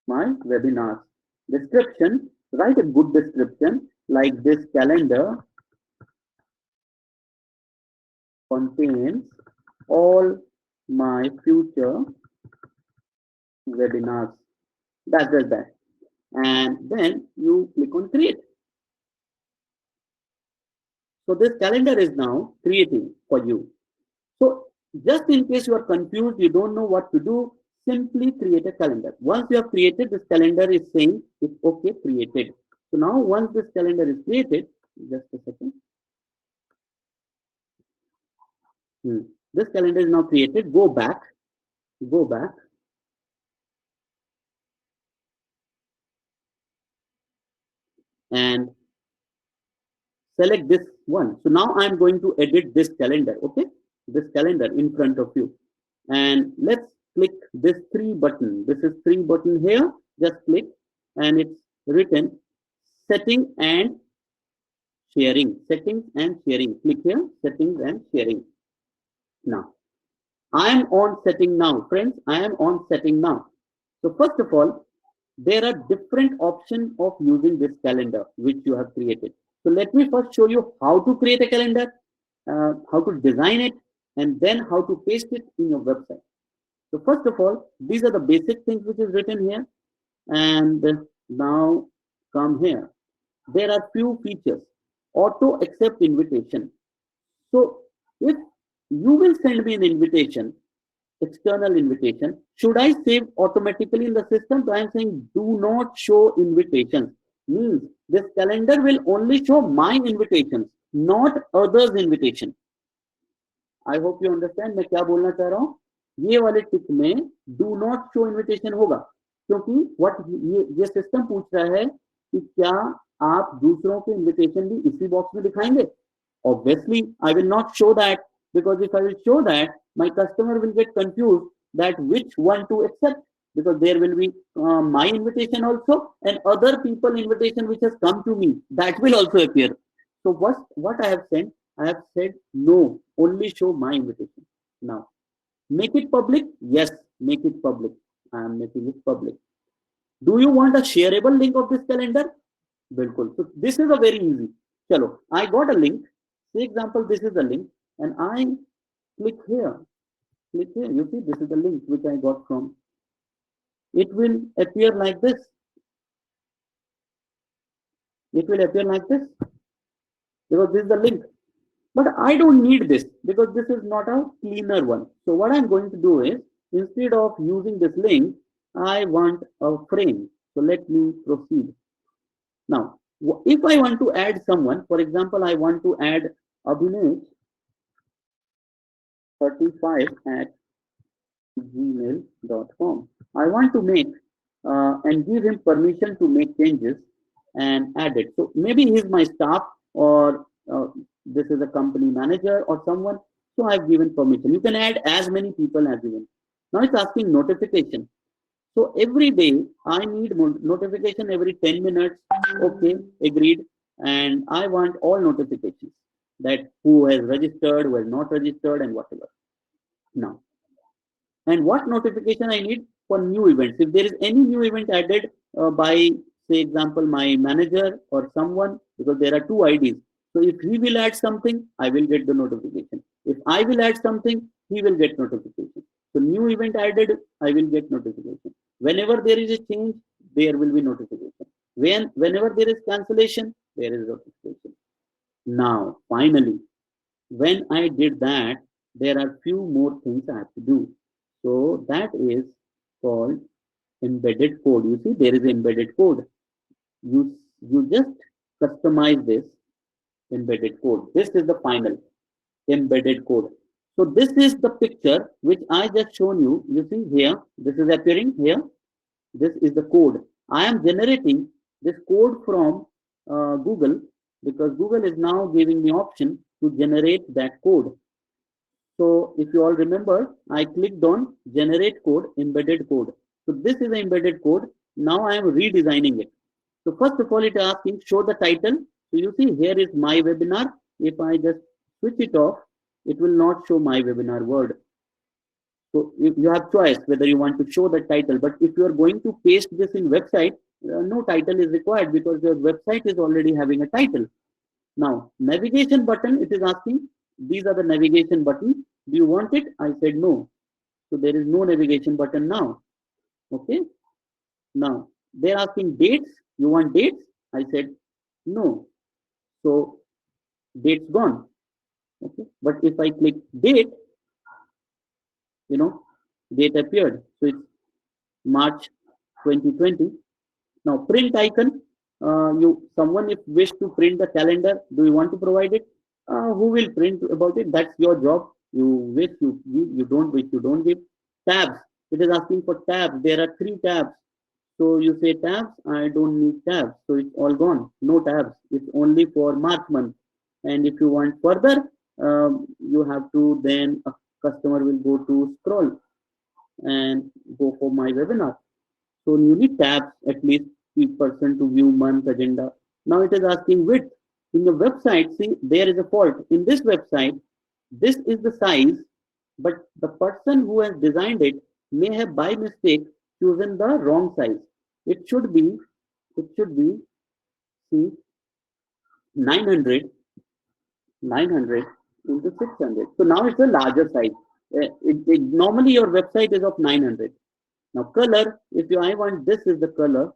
Speaker 1: my webinar description. Write a good description like this calendar contains all my future webinars. That's just that. And then you click on create. So this calendar is now creating for you. So just in case you are confused, you don't know what to do, simply create a calendar. Once you have created, this calendar is saying it's okay, created. So now once this calendar is created, just a second. This calendar is now created. Go back, and select this one. So now I'm going to edit this calendar, okay? This calendar in front of you. And let's click this 3 button. This is 3 button here. Just click, and it's written setting and sharing. Settings and sharing. Click here, settings and sharing. Now, I am on setting now. Friends, I am on setting now. So first of all, there are different options of using this calendar which you have created. So let me first show you how to create a calendar, how to design it, and then how to paste it in your website. So first of all, these are the basic things which is written here. And now come here. There are few features. Auto accept invitation. So if you will send me an invitation, external invitation, should I save automatically in the system? So I am saying do not show invitations. Means this calendar will only show my invitations, not others' invitation. I hope you understand मैं क्या बोलना चाह रहा हूँ. ये वाले टिक में do not show invitation होगा, क्योंकि what ये सिस्टम पूछ रहा है कि क्या आप दूसरों के इन्विटेशन भी इसी बॉक्स में दिखाएंगे. Obviously, I will not show that, because if I will show that, my customer will get confused that which one to accept, because there will be my invitation also and other people invitation which has come to me, that will also appear. So what I have said, I have said no, only show my invitation. Now, make it public. Yes, make it public. I am making it public. Do you want a shareable link of this calendar? Bilkul. So this is a very easy. Chalo, I got a link. Say example, this is the link, and I click here. Click here. You see, this is the link which I got from. It will appear like this. It will appear like this, because this is the link. But I don't need this, because this is not a cleaner one. So what I'm going to do is, instead of using this link, I want a frame. So let me proceed. Now, if I want to add someone, for example, I want to add Abhinesh 35 at gmail.com. I want to make and give him permission to make changes and add it. So maybe he's my staff, or this is a company manager or someone. So I've given permission. You can add as many people as you want. Now it's asking notification. So every day I need notification every 10 minutes. Okay, agreed. And I want all notifications, that who has registered, who has not registered, and whatever. Now, and what notification I need for new events. If there is any new event added by, say example, my manager or someone, because there are two IDs. So if he will add something, I will get the notification. If I will add something, he will get notification. So new event added, I will get notification. Whenever there is a change, there will be notification. Whenever there is cancellation, there is notification. Now, finally, when I did that, there are few more things I have to do. So that is called embedded code. You see, there is embedded code. You just customize this embedded code. This is the final embedded code. So this is the picture which I just shown you. You see here, this is appearing here. This is the code. I am generating this code from Google, because Google is now giving me option to generate that code. So if you all remember, I clicked on generate code, embedded code. So this is the embedded code. Now I am redesigning it. So first of all, it is asking show the title. So you see here is my webinar. If I just switch it off, it will not show my webinar word. So you have choice whether you want to show the title. But if you are going to paste this in website, no title is required because your website is already having a title. Now navigation button, it is asking these are the navigation buttons. Do you want it? I said no. So there is no navigation button now. Okay. Now they're asking dates. You want dates? I said no. So date's gone. Okay. But if I click date, date appeared. So it's March 2020. Now print icon. Someone if wish to print the calendar, do you want to provide it? Who will print about it? That's your job. You wish, you give, you don't wish, you don't give. Tabs. It is asking for tabs. There are 3 tabs. So you say tabs, I don't need tabs. So it's all gone. No tabs. It's only for March month. And if you want further, you have to then a customer will go to scroll and go for my webinar. So you need tabs at least 3% to view month agenda. Now it is asking width. In the website, see, there is a fault. In this website, this is the size, but the person who has designed it may have by mistake chosen the wrong size. It should be, see, 900 into 600. So now it's a larger size. Normally your website is of 900. Now color, if I want this is the color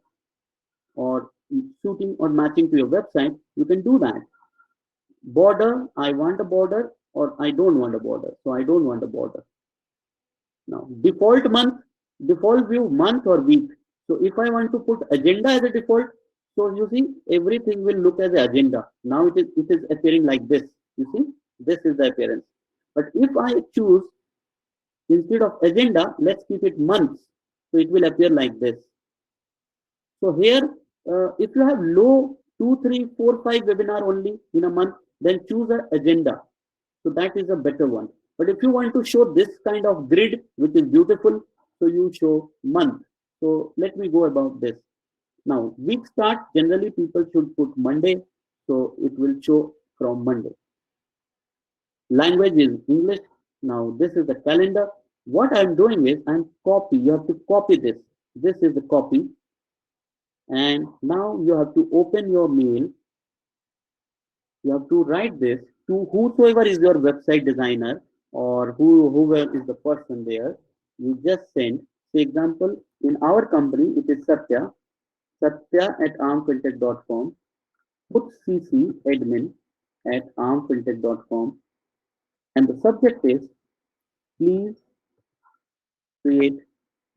Speaker 1: or suiting or matching to your website, you can do that. Border, I want a border or I don't want a border. So I don't want a border. Now default month, default view month or week. So if I want to put agenda as a default, so you see everything will look as an agenda. Now it is appearing like this. You see, this is the appearance. But if I choose instead of agenda, let's keep it months. So it will appear like this. So here, if you have low 2, 3, 4, 5 webinar only in a month, then choose an agenda. So that is a better one. But if you want to show this kind of grid, which is beautiful, so you show month. So let me go about this. Now, week start, generally people should put Monday. So it will show from Monday. Language is English. Now, this is the calendar. What I'm doing is I'm copy. You have to copy this. This is the copy. And now you have to open your mail. You have to write this to whosoever is your website designer or whoever is the person there. You just send. For example, in our company, it is Satya at armfintech.com. Put CC admin at armfintech.com. And the subject is, please create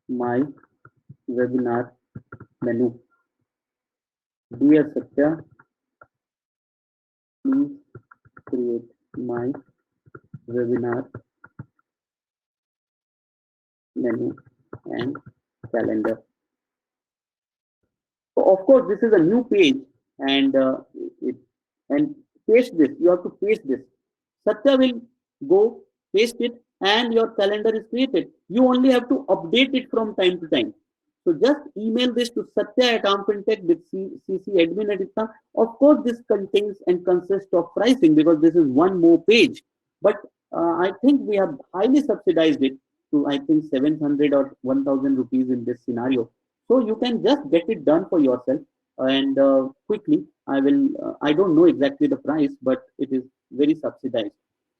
Speaker 1: my webinar menu. Dear Satya, please create my webinar menu and calendar. So of course, this is a new page, and paste this. You have to paste this. Satya will go paste it, and your calendar is created. You only have to update it from time to time. So just email this to Satya at armfintech with CC admin at. Of course, this contains and consists of pricing because this is one more page. But I think we have highly subsidized it to, I think, 700 or 1000 rupees in this scenario. So you can just get it done for yourself and quickly. I don't know exactly the price, but it is very subsidized.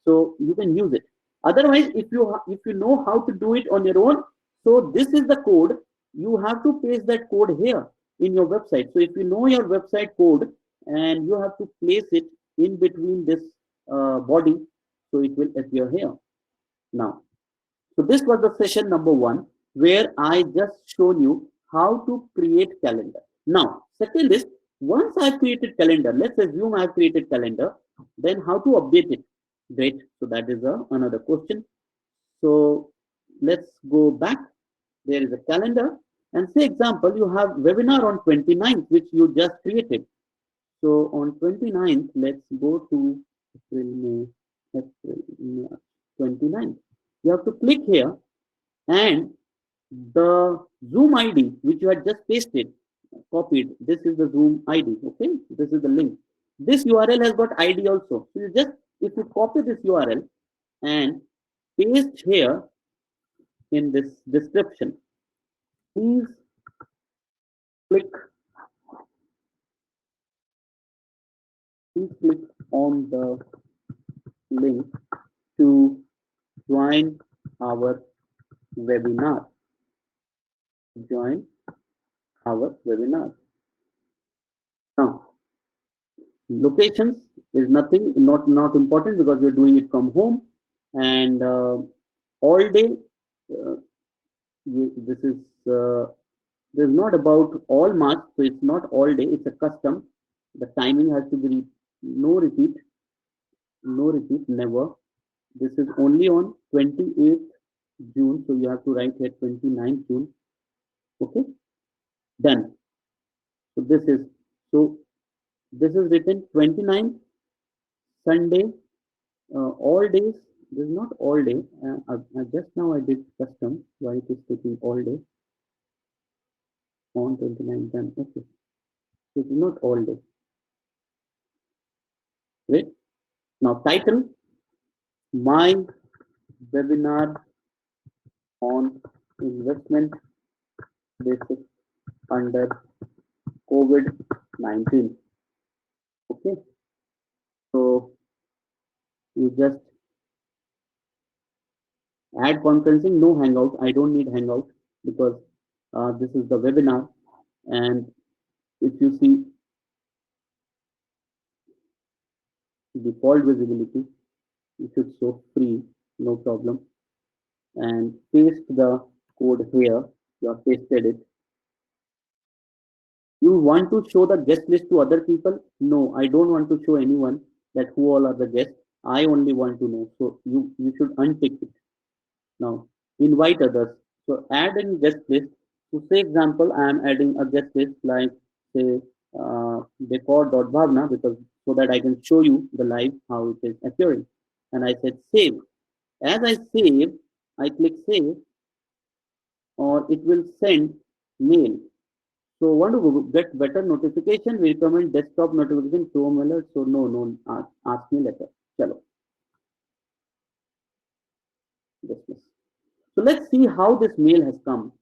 Speaker 1: So you can use it. Otherwise, if you know how to do it on your own, so this is the code. You have to paste that code here in your website. So if you know your website code and you have to place it in between this body, so it will appear here. Now, so this was the session number 1 where I just shown you how to create calendar. Now, second is, once I've created calendar, let's assume I've created calendar, then how to update it? Great. So that is another question. So let's go back. There is a calendar, and say example, you have webinar on 29th, which you just created. So on 29th, let's go to April, May, 29th. You have to click here, and the Zoom ID which you had just pasted, copied. This is the Zoom ID. Okay, this is the link. This URL has got ID also. So you just, if you copy this URL and paste here in this description, please click, on the link to join our webinar. Join our webinar. Now, locations is nothing, not important, because we're doing it from home, and all day. This is this is not about all March, so it's not all day. It's a custom. The timing has to be no repeat, never. This is only on 28th June, so you have to write here 29th June. Okay, done. So this is written 29th Sunday, all days. This is not all day. Just now I did custom. Why it is taking all day? On 29th, done. Okay, so it is not all day. Right. Now title, my webinar on investment basics under COVID-19. Okay, so you just add conferencing, no hangout. I don't need hangout because this is the webinar, and if you see default visibility, you should show free, no problem, and paste the code here. You have pasted it. You want to show the guest list to other people? No, I don't want to show anyone that who all are the guests. I only want to know. So you should untick it. Now invite others. So add a guest list. So say example, I am adding a guest list like say decor.bhavna, because so that I can show you the live how it is appearing. And I said save. As I save, I click save, or it will send mail. So want to get better notification, we recommend desktop notification, Chrome alert. So no, ask me later. Chalo. Dismiss. So let's see how this mail has come.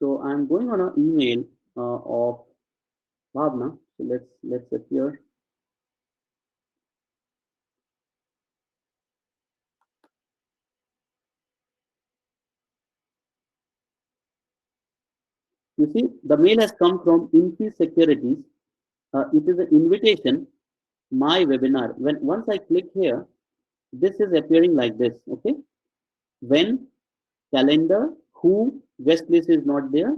Speaker 1: So I'm going on an email of Bhavna. So let's appear. You see, the mail has come from Infi Securities. It is an invitation, my webinar. Once I click here, this is appearing like this. Okay, when calendar, who, guest list is not there,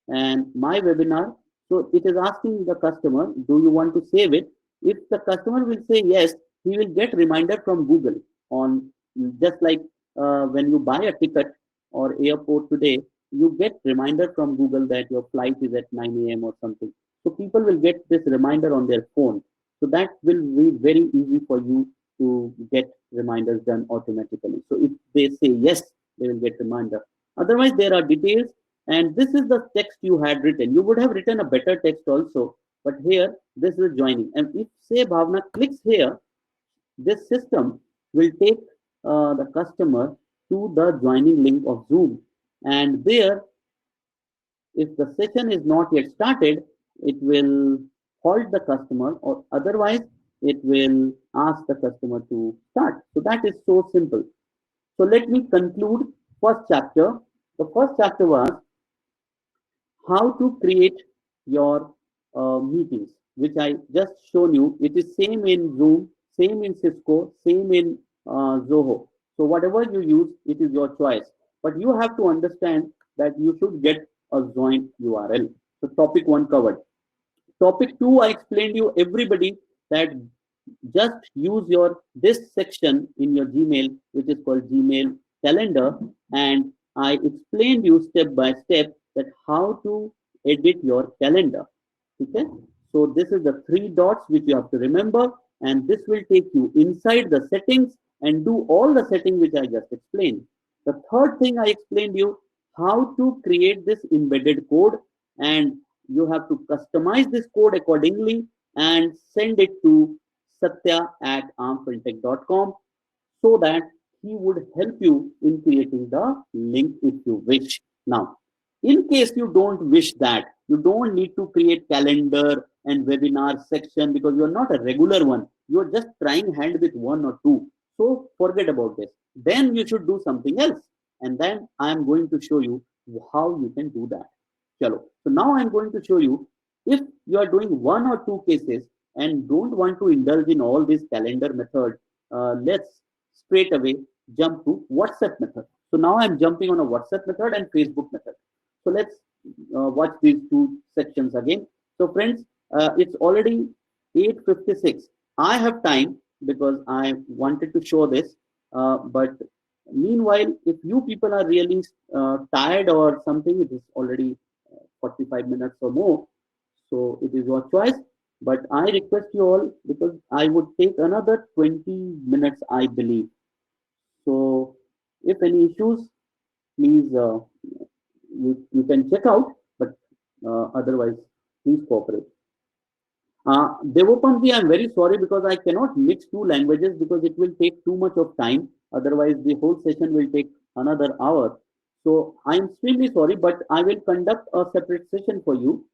Speaker 1: and my webinar. So it is asking the customer, do you want to save it? If the customer will say yes, he will get reminder from Google on, just like when you buy a ticket or airport today, you get reminder from Google that your flight is at 9 a.m. or something. So people will get this reminder on their phone. So that will be very easy for you to get reminders done automatically. So if they say yes, they will get reminder. Otherwise, there are details, and this is the text you had written. You would have written a better text also, but here this is joining. And if say Bhavna clicks here, this system will take the customer to the joining link of Zoom, and there, if the session is not yet started, it will halt the customer, or otherwise it will ask the customer to start. So that is so simple. So let me conclude first chapter. The first chapter was how to create your meetings, which I just shown you. It is same in Zoom, same in Cisco, same in Zoho. So whatever you use, it is your choice. But you have to understand that you should get
Speaker 2: a joint URL. So topic 1 covered. Topic 2, I explained you everybody that just use your this section in your Gmail, which is called Gmail calendar, and I explained you step by step that how to edit your calendar. Okay, so this is the three dots which you have to remember, and this will take you inside the settings and do all the settings which I just explained. The third thing I explained you how to create this embedded code, and you have to customize this code accordingly and send it to satya@armfintech.com so that he would help you in creating the link if you wish. Now, in case you don't wish that, you don't need to create calendar and webinar section because you're not a regular one. You're just trying hand with one or two. So forget about this. Then you should do something else. And then I'm going to show you how you can do that. Chalo. So now I'm going to show you if you are doing one or two cases and don't want to indulge in all these calendar methods, let's straight away jump to WhatsApp method. So now I'm jumping on a WhatsApp method and Facebook method. So let's watch these two sections again. So friends, it's already 8:56. I have time because I wanted to show this. But meanwhile, if you people are really tired or something, it is already 45 minutes or more. So it is your choice. But I request you all because I would take another 20 minutes, I believe. So if any issues, please you can check out, but otherwise, please cooperate. Devopamji, I'm very sorry because I cannot mix two languages because it will take too much of time. Otherwise, the whole session will take another hour. So I'm extremely sorry, but I will conduct a separate session for you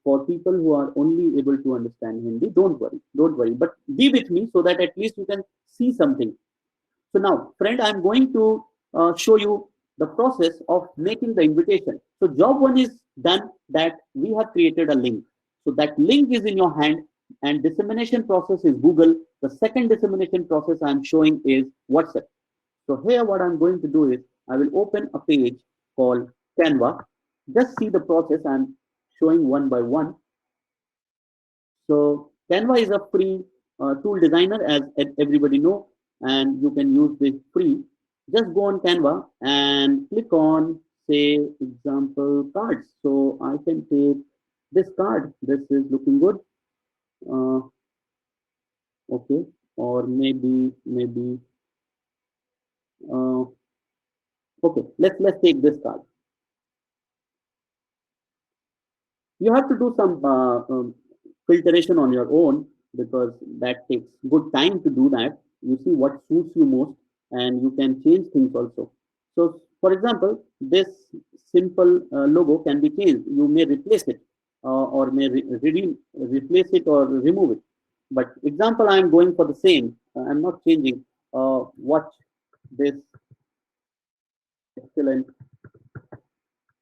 Speaker 2: for people who are only able to understand Hindi. Don't worry, don't worry. But be with me so that at least you can see something. So now, friend, I'm going to show you the process of making the invitation. So job one is done, that we have created a link. So that link is in your hand, and dissemination process is Google. The second dissemination process I'm showing is WhatsApp. So here what I'm going to do is I will open a page called Canva. Just see the process I'm showing one by one. So Canva is a free tool designer, as everybody know, and you can use this free. Just go on Canva and click on, say, example cards. So I can take this card. This is looking good. Uh, okay, or maybe uh, okay. Let's take this card. You have to do some filtration on your own because that takes good time to do that. You see what suits you most, and you can change things also. So for example, this simple logo can be changed. You may replace it or may replace it or remove it. But example, I am going for the same. I'm not changing. Watch this excellent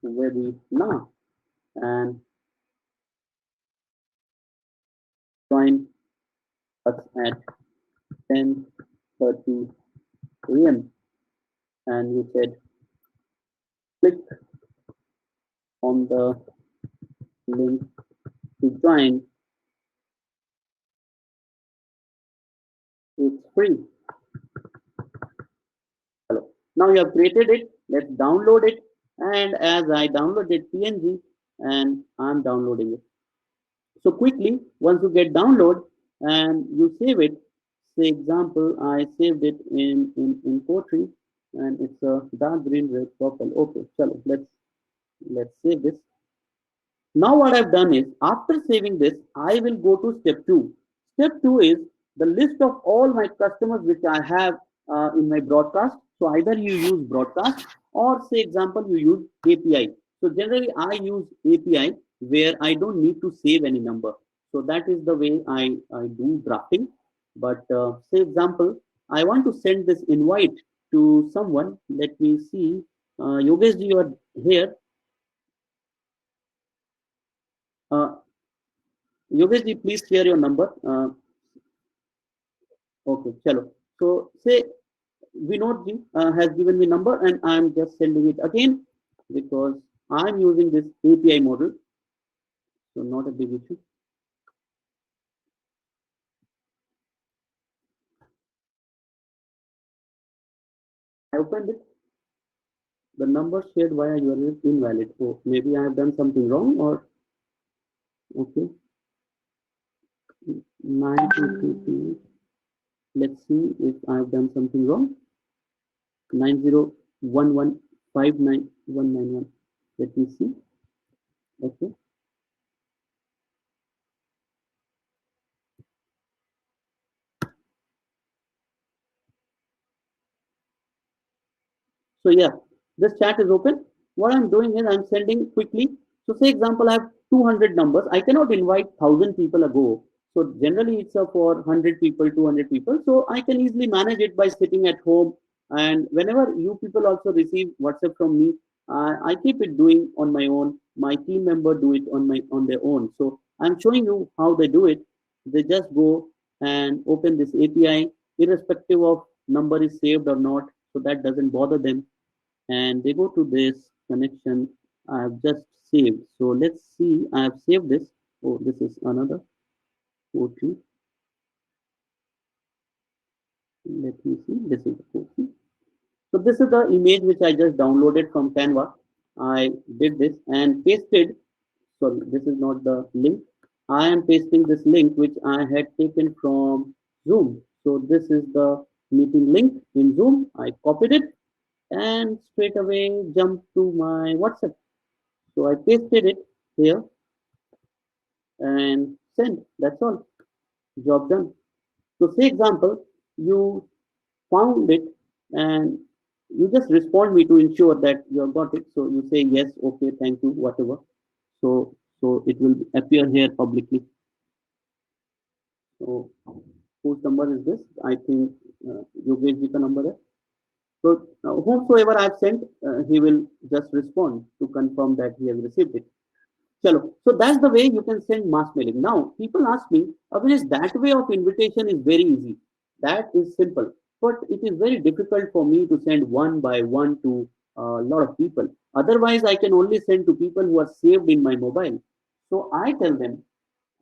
Speaker 2: webinar and join us at 10:30 a.m. and you said click on the link to join. It's free. Hello. Now you have created it. Let's download it. And as I downloaded PNG and I'm downloading it. So quickly, once you get download and you save it, say example, I saved it in poetry and it's a dark green, red, purple. Okay, chalo, let's save this. Now what I've done is, after saving this, I will go to step 2. Step 2 is the list of all my customers which I have in my broadcast. So either you use broadcast or say example you use API. So generally I use API where I don't need to save any number. So that is the way I do drafting. But say example, I want to send this invite to someone. Let me see. Yogesh ji, you are here. Uh, Yogesh ji, please share your number. Okay, chalo. So say Vinod ji has given me number and I am just sending it again because I'm using this API model, so not a big issue. I opened it. The number shared via URL is invalid. Oh, maybe I have done something wrong, or okay. 9222. Let's see if I have done something wrong. 9011591191. Let me see. Okay. So yeah, this chat is open. What I'm doing is I'm sending quickly. So say example, I have 200 numbers. I cannot invite 1,000 people ago. So generally it's for 100 people, 200 people. So I can easily manage it by sitting at home. And whenever you people also receive WhatsApp from me, I keep it doing on my own. My team member do it on their own. So I'm showing you how they do it. They just go and open this API, irrespective of number is saved or not. So that doesn't bother them, and they go to this connection I have just saved. So let's see, I have saved this. Oh, this is another OT. Let me see, this is the OT. So this is the image which I just downloaded from Canva. I did this and pasted. Sorry, this is not the link. I am pasting this link which I had taken from Zoom. So this is the meeting link in Zoom. I copied it and straight away jumped to my WhatsApp. So I pasted it here and send. That's all. Job done. So say example, you found it and you just respond me to ensure that you have got it. So you say yes, okay, thank you, whatever. So it will appear here publicly. So whose number is this? I think Yogesh ji ka number hai. So whomsoever I've sent, he will just respond to confirm that he has received it. Chalo. So that's the way you can send mass mailing. Now, people ask me, Abhinesh, that way of invitation is very easy. That is simple. But it is very difficult for me to send one by one to a lot of people. Otherwise, I can only send to people who are saved in my mobile. So I tell them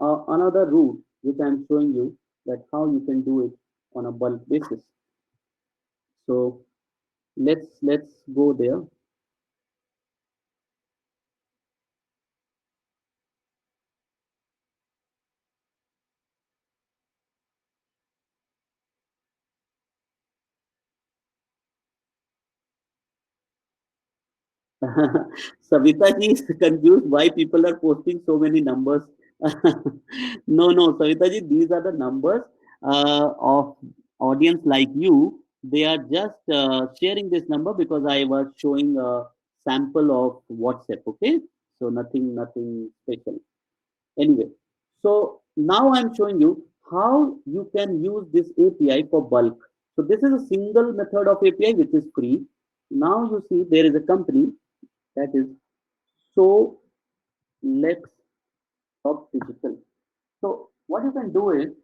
Speaker 2: another route, which I'm showing you, that how you can do it on a bulk basis. So let's go there. Savita ji is confused why people are posting so many numbers. No, Savita ji, these are the numbers of audience like you. They are just sharing this number because I was showing a sample of WhatsApp. Okay, so nothing special. Anyway, so now I'm showing you how you can use this API for bulk. So this is a single method of API which is free. Now you see there is a company that is so let's talk digital. So what you can do is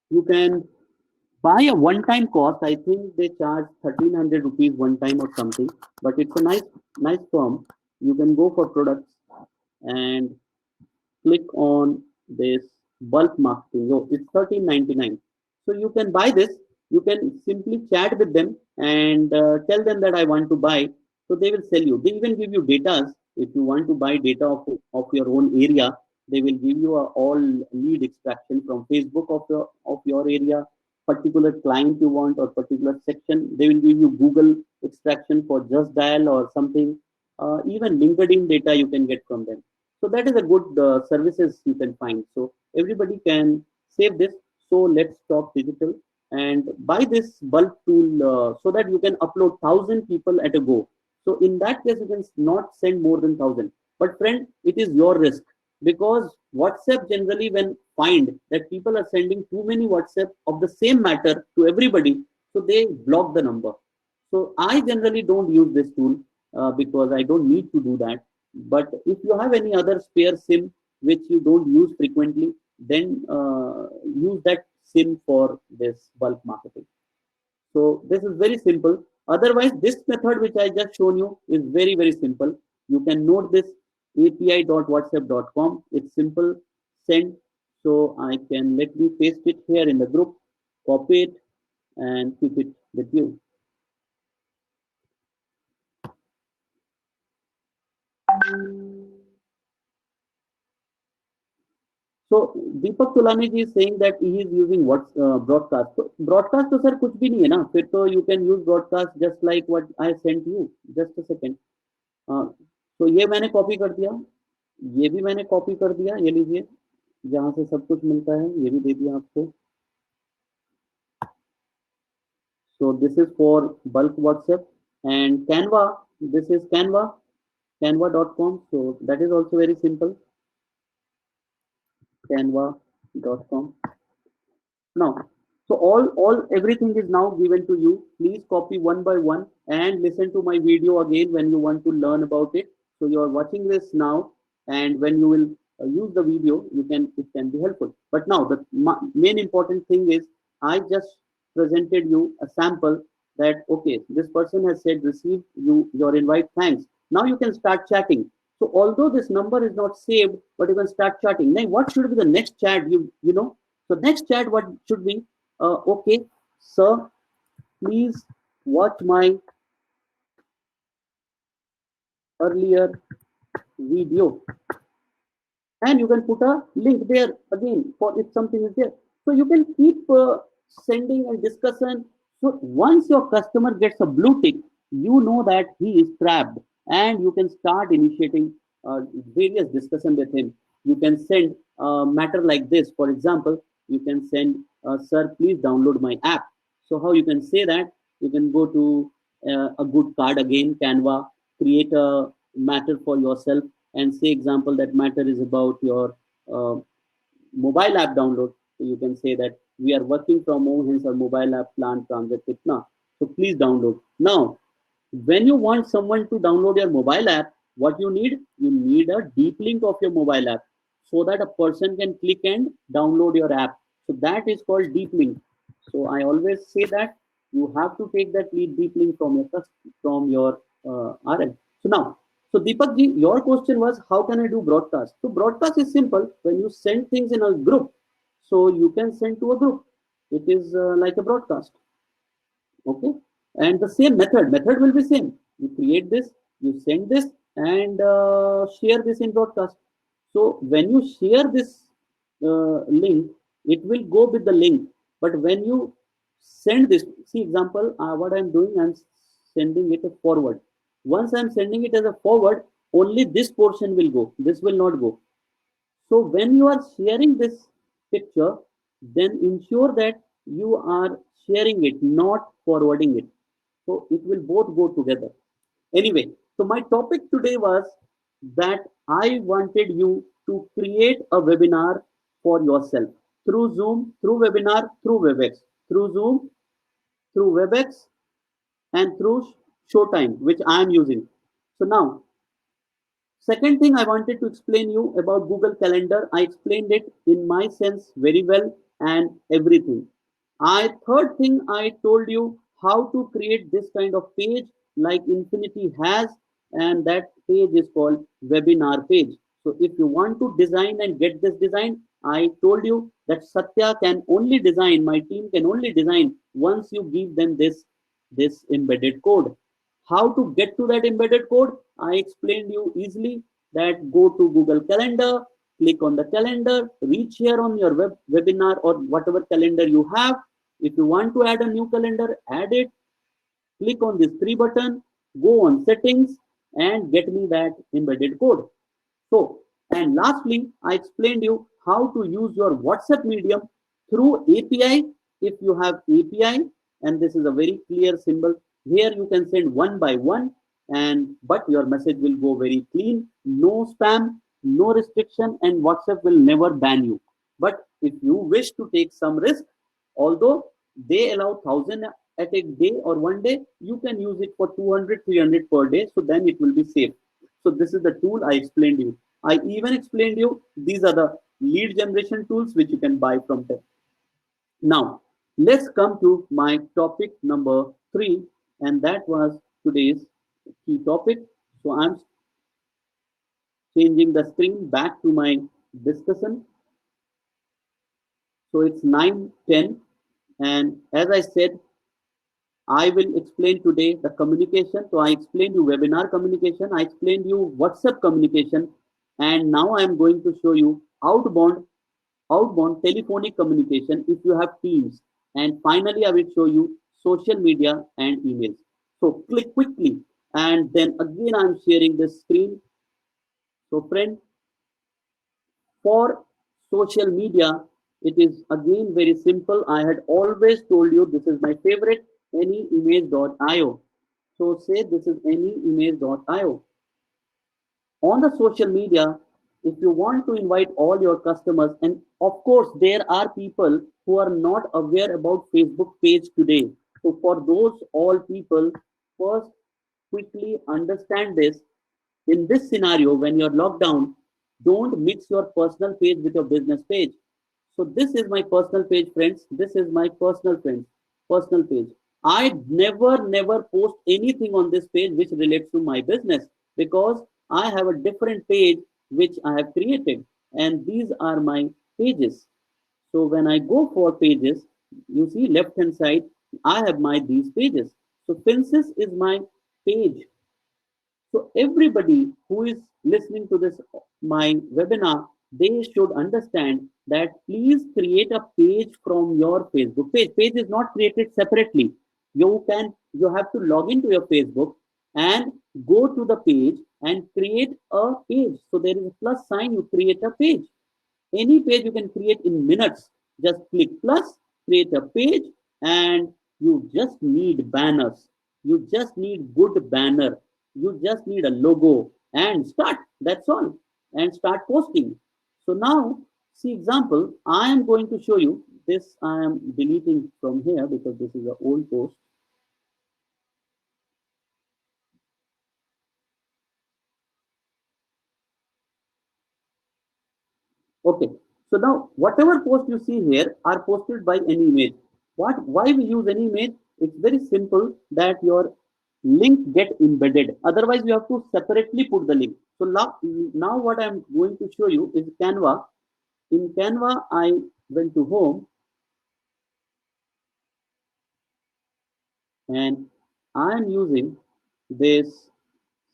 Speaker 2: you can buy a one-time cost. I think they charge 1,300 rupees one time or something, but it's a nice firm. You can go for products and click on this bulk marketing. Oh, it's 13.99. So you can buy this. You can simply chat with them and tell them that I want to buy. So they will sell you. They even give you data. If you want to buy data of your own area, they will give you a all lead extraction from Facebook of your area, particular client you want or particular section. They will give you Google extraction for just dial or something. Even LinkedIn data you can get from them. So that is a good services you can find. So everybody can save this. So let's talk digital and buy this bulk tool so that you can upload 1,000 people at a go. So in that case, you can not send more than 1,000. But friend, it is your risk because WhatsApp generally when find that people are sending too many WhatsApp of the same matter to everybody, so they block the number. So I generally don't use this tool because I don't need to do that. But if you have any other spare SIM which you don't use frequently, then use that SIM for this bulk marketing. So this is very simple. Otherwise, this method which I just shown you is very, very simple. You can note this api.whatsapp.com. It's simple. Send. So I can let me paste it here in the group, copy it, and keep it with you. So Deepak Tulani ji is saying that he is using what broadcast. So broadcast तो sir कुछ भी नहीं है ना. फिर तो you can use broadcast just like what I sent you. Just a second. तो ये मैंने कॉपी कर दिया. ये भी मैंने कॉपी कर दिया. ये लीजिए जहाँ से सब कुछ मिलता है ये भी दे दिया आपको. So this is for bulk WhatsApp and Canva. This is Canva, canva.com. So that is also very simple. Canva.com. Now, so all everything is now given to you. Please copy one by one and listen to my video again when you want to learn about it. So you are watching this now, and when you will use the video, it can be helpful. But now the main important thing is I just presented you a sample that okay, this person has said receive your invite, thanks. Now you can start chatting. So although this number is not saved, but you can start chatting. Now what should be the next chat? You know. So next chat, what should be? Okay, sir, please watch my earlier video, and you can put a link there again for if something is there. So you can keep sending and discussion. So once your customer gets a blue tick, you know that he is trapped, and you can start initiating various discussion with him. You can send a matter like this. For example, you can send, sir, please download my app. So how you can say that? You can go to a good card again, Canva, create a matter for yourself and say example that matter is about your mobile app download. So you can say that we are working from home, hence our mobile app plan transit itna. So please download. Now, when you want someone to download your mobile app, what you need a deep link of your mobile app so that a person can click and download your app. So that is called deep link. So I always say that you have to take that deep link from your RM. So now, so Deepak ji, your question was how can I do broadcast? So broadcast is simple. When you send things in a group, so you can send to a group. It is like a broadcast. Okay, and the same method will be same. You create this, you send this, and share this in broadcast. So when you share this link, it will go with the link. But when you send this, see example, what I'm doing, I'm sending it a forward. Once I'm sending it as a forward, only this portion will go. This will not go. So when you are sharing this picture, then ensure that you are sharing it, not forwarding it. So it will both go together. Anyway, so my topic today was that I wanted you to create a webinar for yourself through Zoom, through webinar, through WebEx, through Zoom, through WebEx, and through Showtime, which I am using. So now, second thing I wanted to explain you about Google Calendar. I explained it in my sense very well and everything. Third thing I told you how to create this kind of page like Infinity has, and that page is called webinar page. So if you want to design and get this design, I told you that Satya can only design, my team can only design once you give them this embedded code. How to get to that embedded code? I explained you easily that go to Google Calendar, click on the calendar, reach here on your webinar or whatever calendar you have. If you want to add a new calendar, add it. Click on this three button, go on settings and get me that embedded code. So, and lastly, I explained you how to use your WhatsApp medium through API. If you have API, and this is a very clear symbol, here you can send one by one, but your message will go very clean, no spam, no restriction, and WhatsApp will never ban you. But if you wish to take some risk, although they allow 1,000 at a day or one day, you can use it for 200, 300 per day. So then it will be safe. So this is the tool I explained you. I even explained you these are the lead generation tools which you can buy from them. Now let's come to my topic number 3, And that was today's key topic. So I'm changing the screen back to my discussion. So it's 9:10, and as I said, I will explain today the communication. So I explained you webinar communication, I explained you WhatsApp communication, and now I am going to show you outbound telephonic communication if you have Teams. And finally, I will show you social media and emails. So click quickly, and then again I'm sharing the screen. So friend, for social media, it is again very simple. I had always told you this is my favorite, anyimage.io. So say this is anyimage.io. On the social media, if you want to invite all your customers, and of course there are people who are not aware about Facebook page today. So for those all people, first quickly understand this. In this scenario, when you're locked down, don't mix your personal page with your business page. So this is my personal page, friends. This is my personal page. I never post anything on this page which relates to my business, because I have a different page which I have created, and these are my pages. So when I go for pages, you see left hand side, I have my these pages. So FinnSys is my page. So everybody who is listening to this my webinar, they should understand that please create a page from your Facebook page. Page is not created separately. You have to log into your Facebook and go to the page and create a page. So there is a plus sign, you create a page. Any page you can create in minutes. Just click plus, create a page, and you just need banners. You just need good banner. You just need a logo and start. That's all. And start posting. So now, see example, I am going to show you this. I am deleting from here because this is an old post. Okay. So now whatever post you see here are posted by any image. Why we use any image? It's very simple that your link get embedded. Otherwise, you have to separately put the link. So now what I'm going to show you is Canva. In Canva, I went to home and I am using this,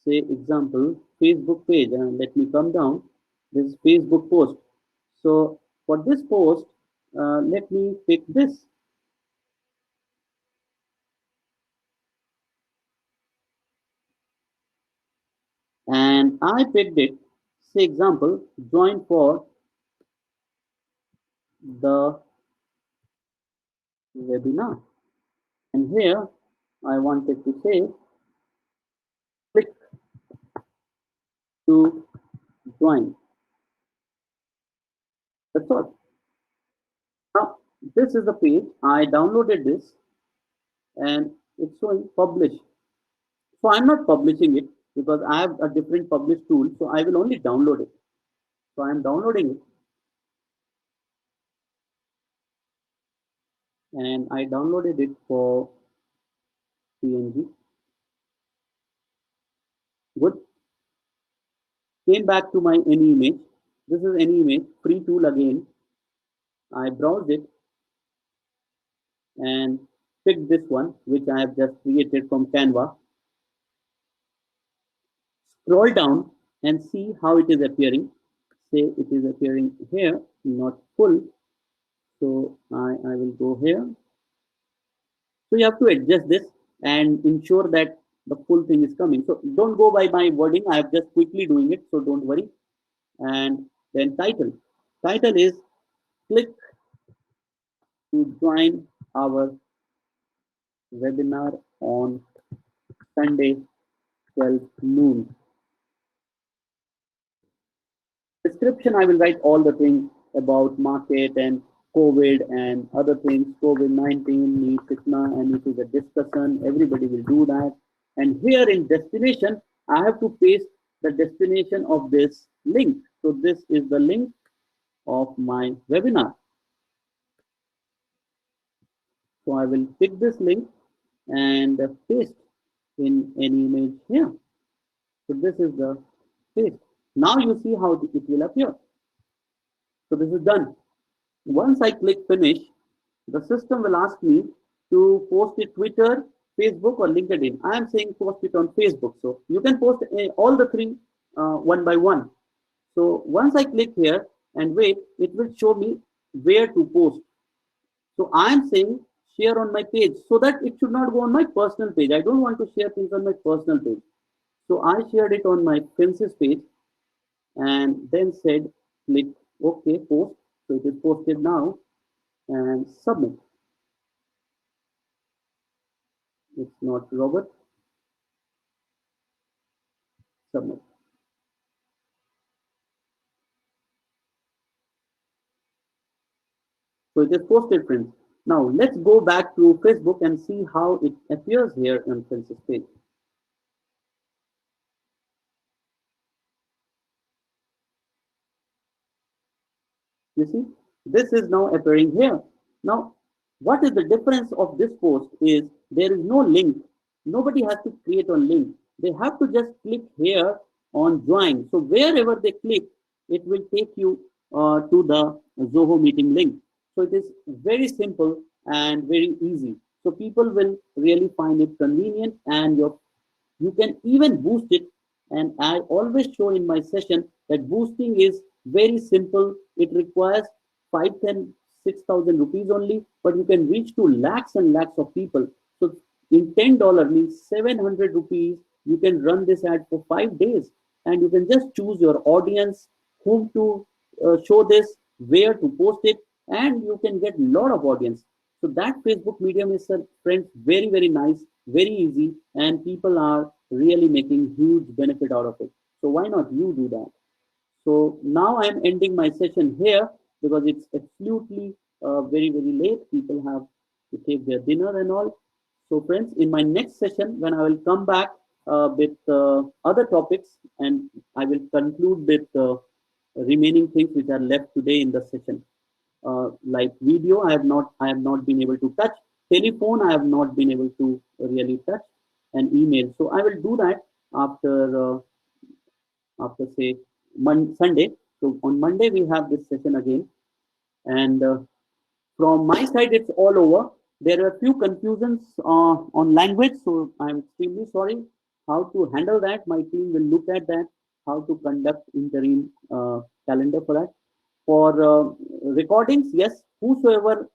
Speaker 2: say example, Facebook page. And let me come down. This is Facebook post. So for this post, let me pick this. And I picked it, say example, join for the webinar. And here I wanted to say, click to join. That's all. Now, this is the page. I downloaded this and it's showing publish. So I'm not publishing it because I have a different publish tool. So I will only download it. So I'm downloading it and I downloaded it for PNG. Good. Came back to my any image. This is any image, free tool again. I browsed it and picked this one, which I have just created from Canva. Scroll down and see how it is appearing. Say it is appearing here, not full. So I will go here. So you have to adjust this and ensure that the full thing is coming. So don't go by my wording. I am just quickly doing it. So don't worry. And then title. Title is click to join our webinar on Sunday, 12 noon. Description, I will write all the things about market and COVID and other things. COVID-19 needs itna and it is a discussion. Everybody will do that. And here in destination, I have to paste the destination of this link. So this is the link of my webinar. So I will pick this link and paste in any image here. So this is the paste. Now you see how it will appear. So this is done. Once I click finish, the system will ask me to post it Twitter, Facebook, or LinkedIn. I am saying post it on Facebook. So you can post all the three one by one. So once I click here and wait, it will show me where to post. So I am saying share on my page so that it should not go on my personal page. I don't want to share things on my personal page. So I shared it on my FinnSys page and then said click OK, post. So it is posted now and submit. It's not Robert. Submit. So it is posted, friends. Now let's go back to Facebook and see how it appears here on FinnSys page. You see, this is now appearing here. Now, what is the difference of this post is there is no link. Nobody has to create a link. They have to just click here on join. So wherever they click, it will take you to the Zoho meeting link. So it is very simple and very easy. So people will really find it convenient and you can even boost it. And I always show in my session that boosting is very simple. It requires 5, 10, 6,000 rupees only, but you can reach to lakhs and lakhs of people. So in $10 means 700 rupees, you can run this ad for 5 days and you can just choose your audience, whom to show this, where to post it, and you can get a lot of audience. So that Facebook medium is, friends, very, very nice, very easy, and people are really making huge benefit out of it. So why not you do that? So now I'm ending my session here because it's absolutely very, very late. People have to take their dinner and all. So friends, in my next session, when I will come back with other topics and I will conclude with remaining things which are left today in the session. Like video, I have not been able to touch. Telephone, I have not been able to really touch, and email. So I will do that after say Sunday. So on Monday we have this session again, and from my side it's all over. There are a few confusions on language, so I'm extremely sorry. How to handle that? My team will look at that. How to conduct interim calendar for that. For recordings, yes, whosoever